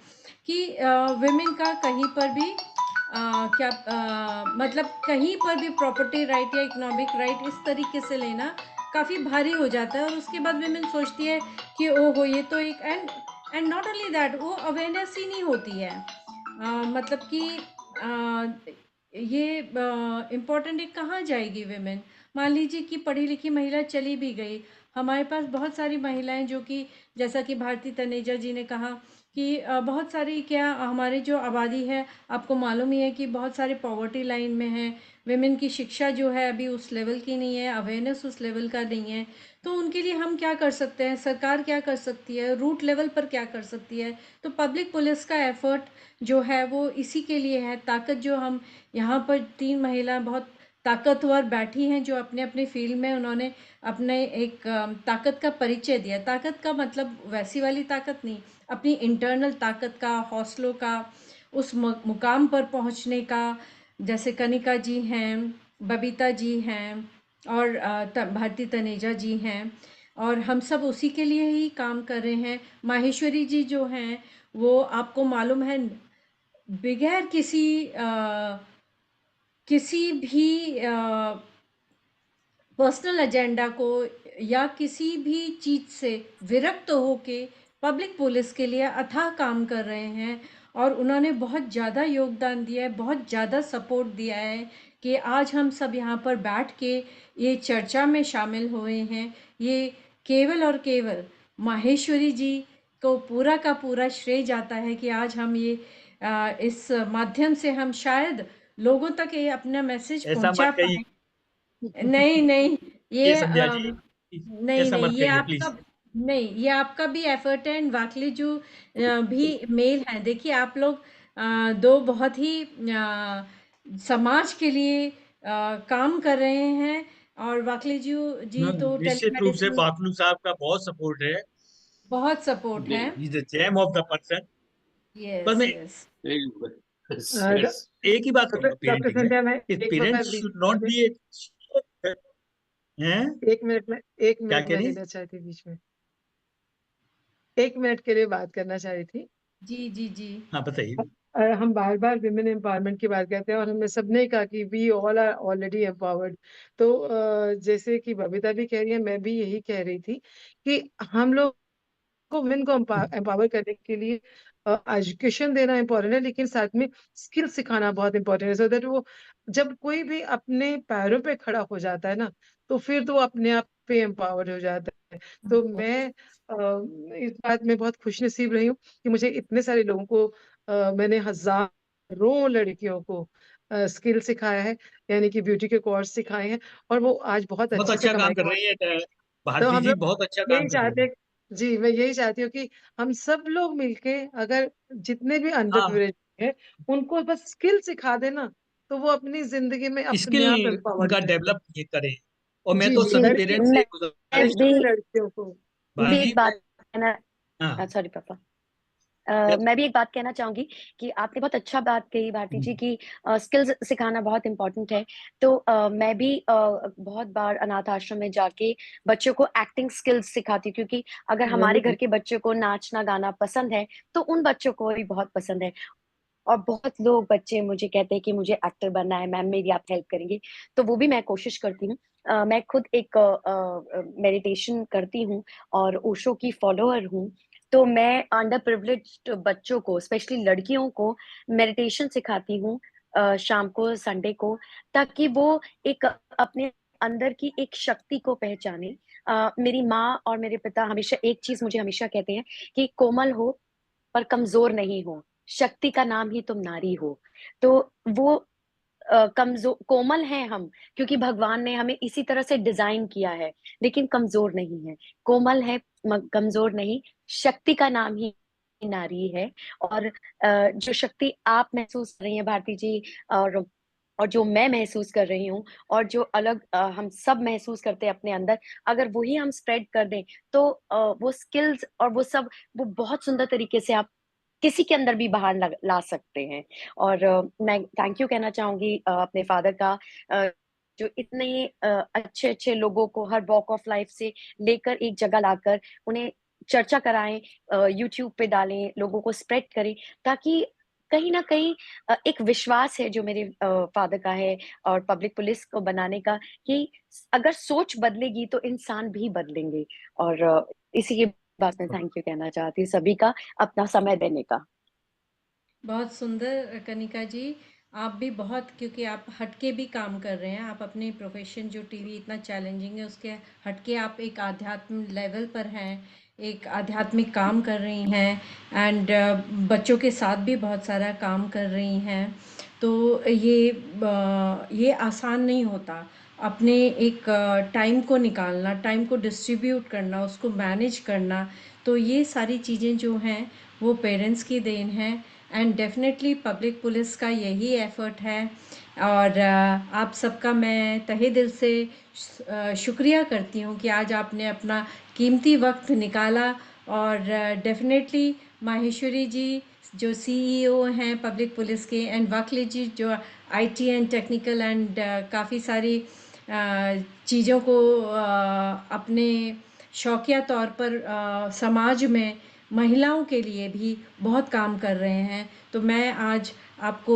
कि विमेन का कहीं पर भी मतलब कहीं पर भी प्रॉपर्टी राइट या इकोनॉमिक राइट इस तरीके से लेना काफ़ी भारी हो जाता है. और उसके बाद विमेन सोचती है कि ओहो ये तो एक, एंड नॉट ओनली दैट, वो अवेयरनेस ही नहीं होती है. मतलब कि ये इम्पोर्टेंट है, कहाँ जाएगी विमेन. मान लीजिए कि पढ़ी लिखी महिला चली भी गई, हमारे पास बहुत सारी महिलाएं जो कि जैसा कि भारती तनेजा जी ने कहा कि बहुत सारी, क्या हमारी जो आबादी है, आपको मालूम ही है कि बहुत सारे पॉवर्टी लाइन में है. विमेन की शिक्षा जो है अभी उस लेवल की नहीं है, अवेयरनेस उस लेवल का नहीं है. तो उनके लिए हम क्या कर सकते हैं, सरकार क्या कर सकती है, रूट लेवल पर क्या कर सकती है. तो पब्लिक पुलिस का एफर्ट जो है वो इसी के लिए है. ताकत जो हम यहाँ पर 3 महिला बहुत ताकतवर बैठी हैं, जो अपने अपने फील्ड में उन्होंने अपने एक ताकत का परिचय दिया. ताकत का मतलब वैसी वाली ताकत नहीं, अपनी इंटरनल ताकत का, हौसलों का, उस मुकाम पर पहुंचने का. जैसे कनिका जी हैं, बबीता जी हैं, और भारती तनेजा जी हैं, और हम सब उसी के लिए ही काम कर रहे हैं. माहेश्वरी जी जो हैं, वो आपको मालूम है बगैर किसी भी पर्सनल एजेंडा को या किसी भी चीज़ से विरक्त होके पब्लिक पुलिस के लिए अथाह काम कर रहे हैं. और उन्होंने बहुत ज़्यादा योगदान दिया है, बहुत ज़्यादा सपोर्ट दिया है कि आज हम सब यहाँ पर बैठ के ये चर्चा में शामिल हुए हैं. ये केवल और केवल माहेश्वरी जी को पूरा का पूरा श्रेय जाता है कि आज हम ये इस माध्यम से हम शायद लोगों तक ये अपना मैसेज पहुंचा पाए. नहीं ये संध्या जी, नहीं ऐसा नहीं मत ये कहिए, आपका प्लीज. नहीं, ये आपका भी एफर्ट है. एंड वाकली जो भी मेल हैं, देखिए आप लोग दो बहुत ही समाज के लिए काम कर रहे हैं. और वाकली जी तो निश्चित रूप से टेलीमेडिसिन बाकलू साहब का बहुत सपोर्ट है। बहुत सपोर्ट है। He is the jam of the person. पर यस मैं यस Yes. एक ही बात कहूंगा डॉक्टर पेरेंटिंग में, संध्या, मैं कि एक बार पेरेंट्स बीच शुड नॉट में बी हैं। 1 मिनट में 1 क्या मिनट कह मैं रही? लेना चाहती थी बीच में, 1 मिनट के लिए बात करना चाह रही थी। जी जी जी हाँ बताइए। हम बार-बार विमेन एम्पावरमेंट की बात करते हैं और हमने सबने कहा कि we all are already empowered. तो जैसे कि बबीता भी कह रही है, मैं भी यही कह रही थी कि हम लोग को वुमेन को एम्पावर करने के लिए एजुकेशन देना इम्पोर्टेंट है, लेकिन साथ में स्किल सिखाना बहुत इम्पोर्टेंट है, सो दैट वो जब कोई भी अपने पैरों पे खड़ा हो जाता है ना, तो फिर तो वो अपने आप पे एम्पावर्ड हो जाता है। तो मैं इस बात में बहुत खुशनसीब रही हूँ कि मुझे इतने सारे लोगों को मैंने हज़ारों लड़कियों को स्किल सिखाया है, यानी कि ब्यूटी के कोर्स सिखाए हैं और वो आज बहुत बहुत अच्छे से अच्छा काम कमाई कर कर। रही है तो भारती हम जी, लोग बहुत अच्छा यही काम कर रही चाहते है। हैं, जी, मैं यही चाहती हूँ कि हम सब लोग मिलके अगर जितने भी अंडर हाँ, प्रिविलेज्ड हैं, उनको बस स्किल सिखा दें ना, तो वो अपनी ज़िंदगी में अपने आप स्किल एम्पावर्ड उनका हो जाएँगे। डेवलप ये करें। और मैं जी, तो जी, सभी लड़कियों पेरेंट्स से मैं गुजारिश भी स्पेशली लड़कियों को। भी भारती एक जी बात कहना हाँ सॉरी पापा yes, मैं भी एक बात कहना चाहूंगी कि आपने बहुत अच्छा बात कही भारती जी की स्किल्स सिखाना बहुत इम्पोर्टेंट है। तो मैं भी बहुत बार अनाथ आश्रम में जाके बच्चों को एक्टिंग स्किल्स सिखाती हूँ, क्योंकि अगर वेरी हमारे घर गुड। के बच्चों को नाचना गाना पसंद है तो उन बच्चों को भी बहुत पसंद है। और बहुत लोग बच्चे मुझे कहते हैं कि मुझे एक्टर बनना है मैम, मेरी आप हेल्प करेंगे, तो वो भी मैं कोशिश करती हूँ। मैं खुद एक मेडिटेशन करती हूँ और ओशो की फॉलोअर हूँ। तो मैं अंडर प्रिविलेज्ड बच्चों को, स्पेशली लड़कियों को मेडिटेशन सिखाती हूँ शाम को संडे को, ताकि वो एक अपने अंदर की एक शक्ति को पहचाने। मेरी माँ और मेरे पिता हमेशा एक चीज मुझे हमेशा कहते हैं कि कोमल हो पर कमजोर नहीं हो, शक्ति का नाम ही तुम नारी हो। तो वो कमजोर कोमल हैं हम, क्योंकि भगवान ने हमें इसी तरह से डिजाइन किया है, लेकिन कमजोर नहीं है। कोमल है, कमजोर नहीं। शक्ति का नाम ही नारी है। और जो शक्ति आप महसूस कर रही हैं भारती जी, और जो मैं महसूस कर रही हूँ, और जो अलग हम सब महसूस करते हैं अपने अंदर, अगर वही हम स्प्रेड कर दें तो वो स्किल्स और वो सब, वो बहुत सुंदर तरीके से आप किसी के अंदर भी बाहर ला सकते हैं। और मैं थैंक यू कहना चाहूंगी अपने फादर का, अ, जो इतने अच्छे अच्छे लोगों को हर वॉक ऑफ लाइफ से लेकर एक जगह लाकर उन्हें चर्चा कराएं, यूट्यूब पे डालें, लोगों को स्प्रेड करें, ताकि कहीं ना कहीं एक विश्वास है जो मेरे फादर का है और पब्लिक पुलिस को बनाने का, कि अगर सोच बदलेगी तो इंसान भी बदलेंगे। और इसी के बात में थैंक यू कहना चाहती हूँ सभी का अपना समय देने का। बहुत सुंदर कनिका जी। आप भी बहुत, क्योंकि आप हटके भी काम कर रहे हैं, आप अपने प्रोफेशन जो टीवी इतना चैलेंजिंग है उसके हटके आप एक आध्यात्म लेवल पर हैं, एक आध्यात्मिक काम कर रही हैं, एंड बच्चों के साथ भी बहुत सारा काम कर रही हैं। तो ये आसान नहीं होता अपने एक टाइम को निकालना, टाइम को डिस्ट्रीब्यूट करना, उसको मैनेज करना। तो ये सारी चीज़ें जो हैं वो पेरेंट्स की देन है, एंड डेफिनेटली पब्लिक पुलिस का यही एफर्ट है। और आप सबका मैं तहे दिल से शुक्रिया करती हूँ कि आज आपने अपना कीमती वक्त निकाला। और डेफिनेटली माहेश्वरी जी जो सीईओ हैं पब्लिक पुलिस के, एंड वाकली जी जो आईटी एंड टेक्निकल एंड काफ़ी सारी चीज़ों को अपने शौकिया तौर पर समाज में महिलाओं के लिए भी बहुत काम कर रहे हैं। तो मैं आज आपको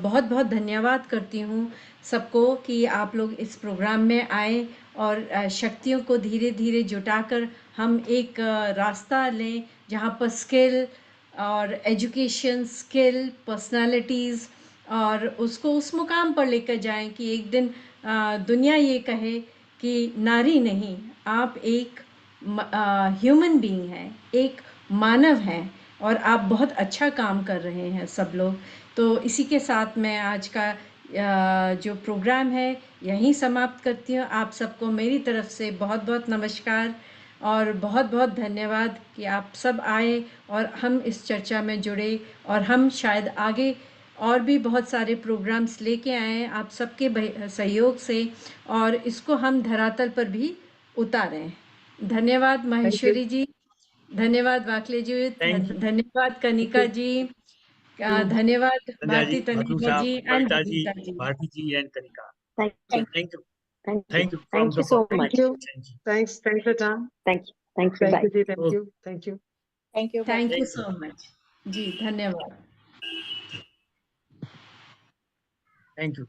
बहुत बहुत धन्यवाद करती हूँ सबको कि आप लोग इस प्रोग्राम में आए और शक्तियों को धीरे धीरे जुटाकर हम एक रास्ता लें जहाँ पर स्किल और एजुकेशन, स्किल, पर्सनालिटीज़, और उसको उस मुकाम पर लेकर जाएं कि एक दिन दुनिया ये कहे कि नारी नहीं, आप एक ह्यूमन बीइंग हैं, एक मानव हैं, और आप बहुत अच्छा काम कर रहे हैं सब लोग। तो इसी के साथ मैं आज का जो प्रोग्राम है यहीं समाप्त करती हूँ। आप सबको मेरी तरफ से बहुत बहुत नमस्कार और बहुत बहुत धन्यवाद कि आप सब आए और हम इस चर्चा में जुड़े, और हम शायद आगे और भी बहुत सारे प्रोग्राम्स लेके आए हैं आप सबके सहयोग से, और इसको हम धरातल पर भी उतारे हैं। धन्यवाद महेश्वरी जी, धन्यवाद वाकले जी, Thank you. धन्यवाद कनिका जी, धन्यवाद संध्या भारती जी, भट्टू तनुजा साहब, जी and Kavita ji, Babita ji. Bharti ji and Kanika. Thank you. Thank you. Thank you. Thank you from Thank you the so bottom. much. Thank you. Thank you. Thanks for time. Thank you. Thank you. Thank Bye. you, जी, thank Okay. you. Thank you. Thank you. Thank you Thank so much जी, धन्यवाद। Thank you.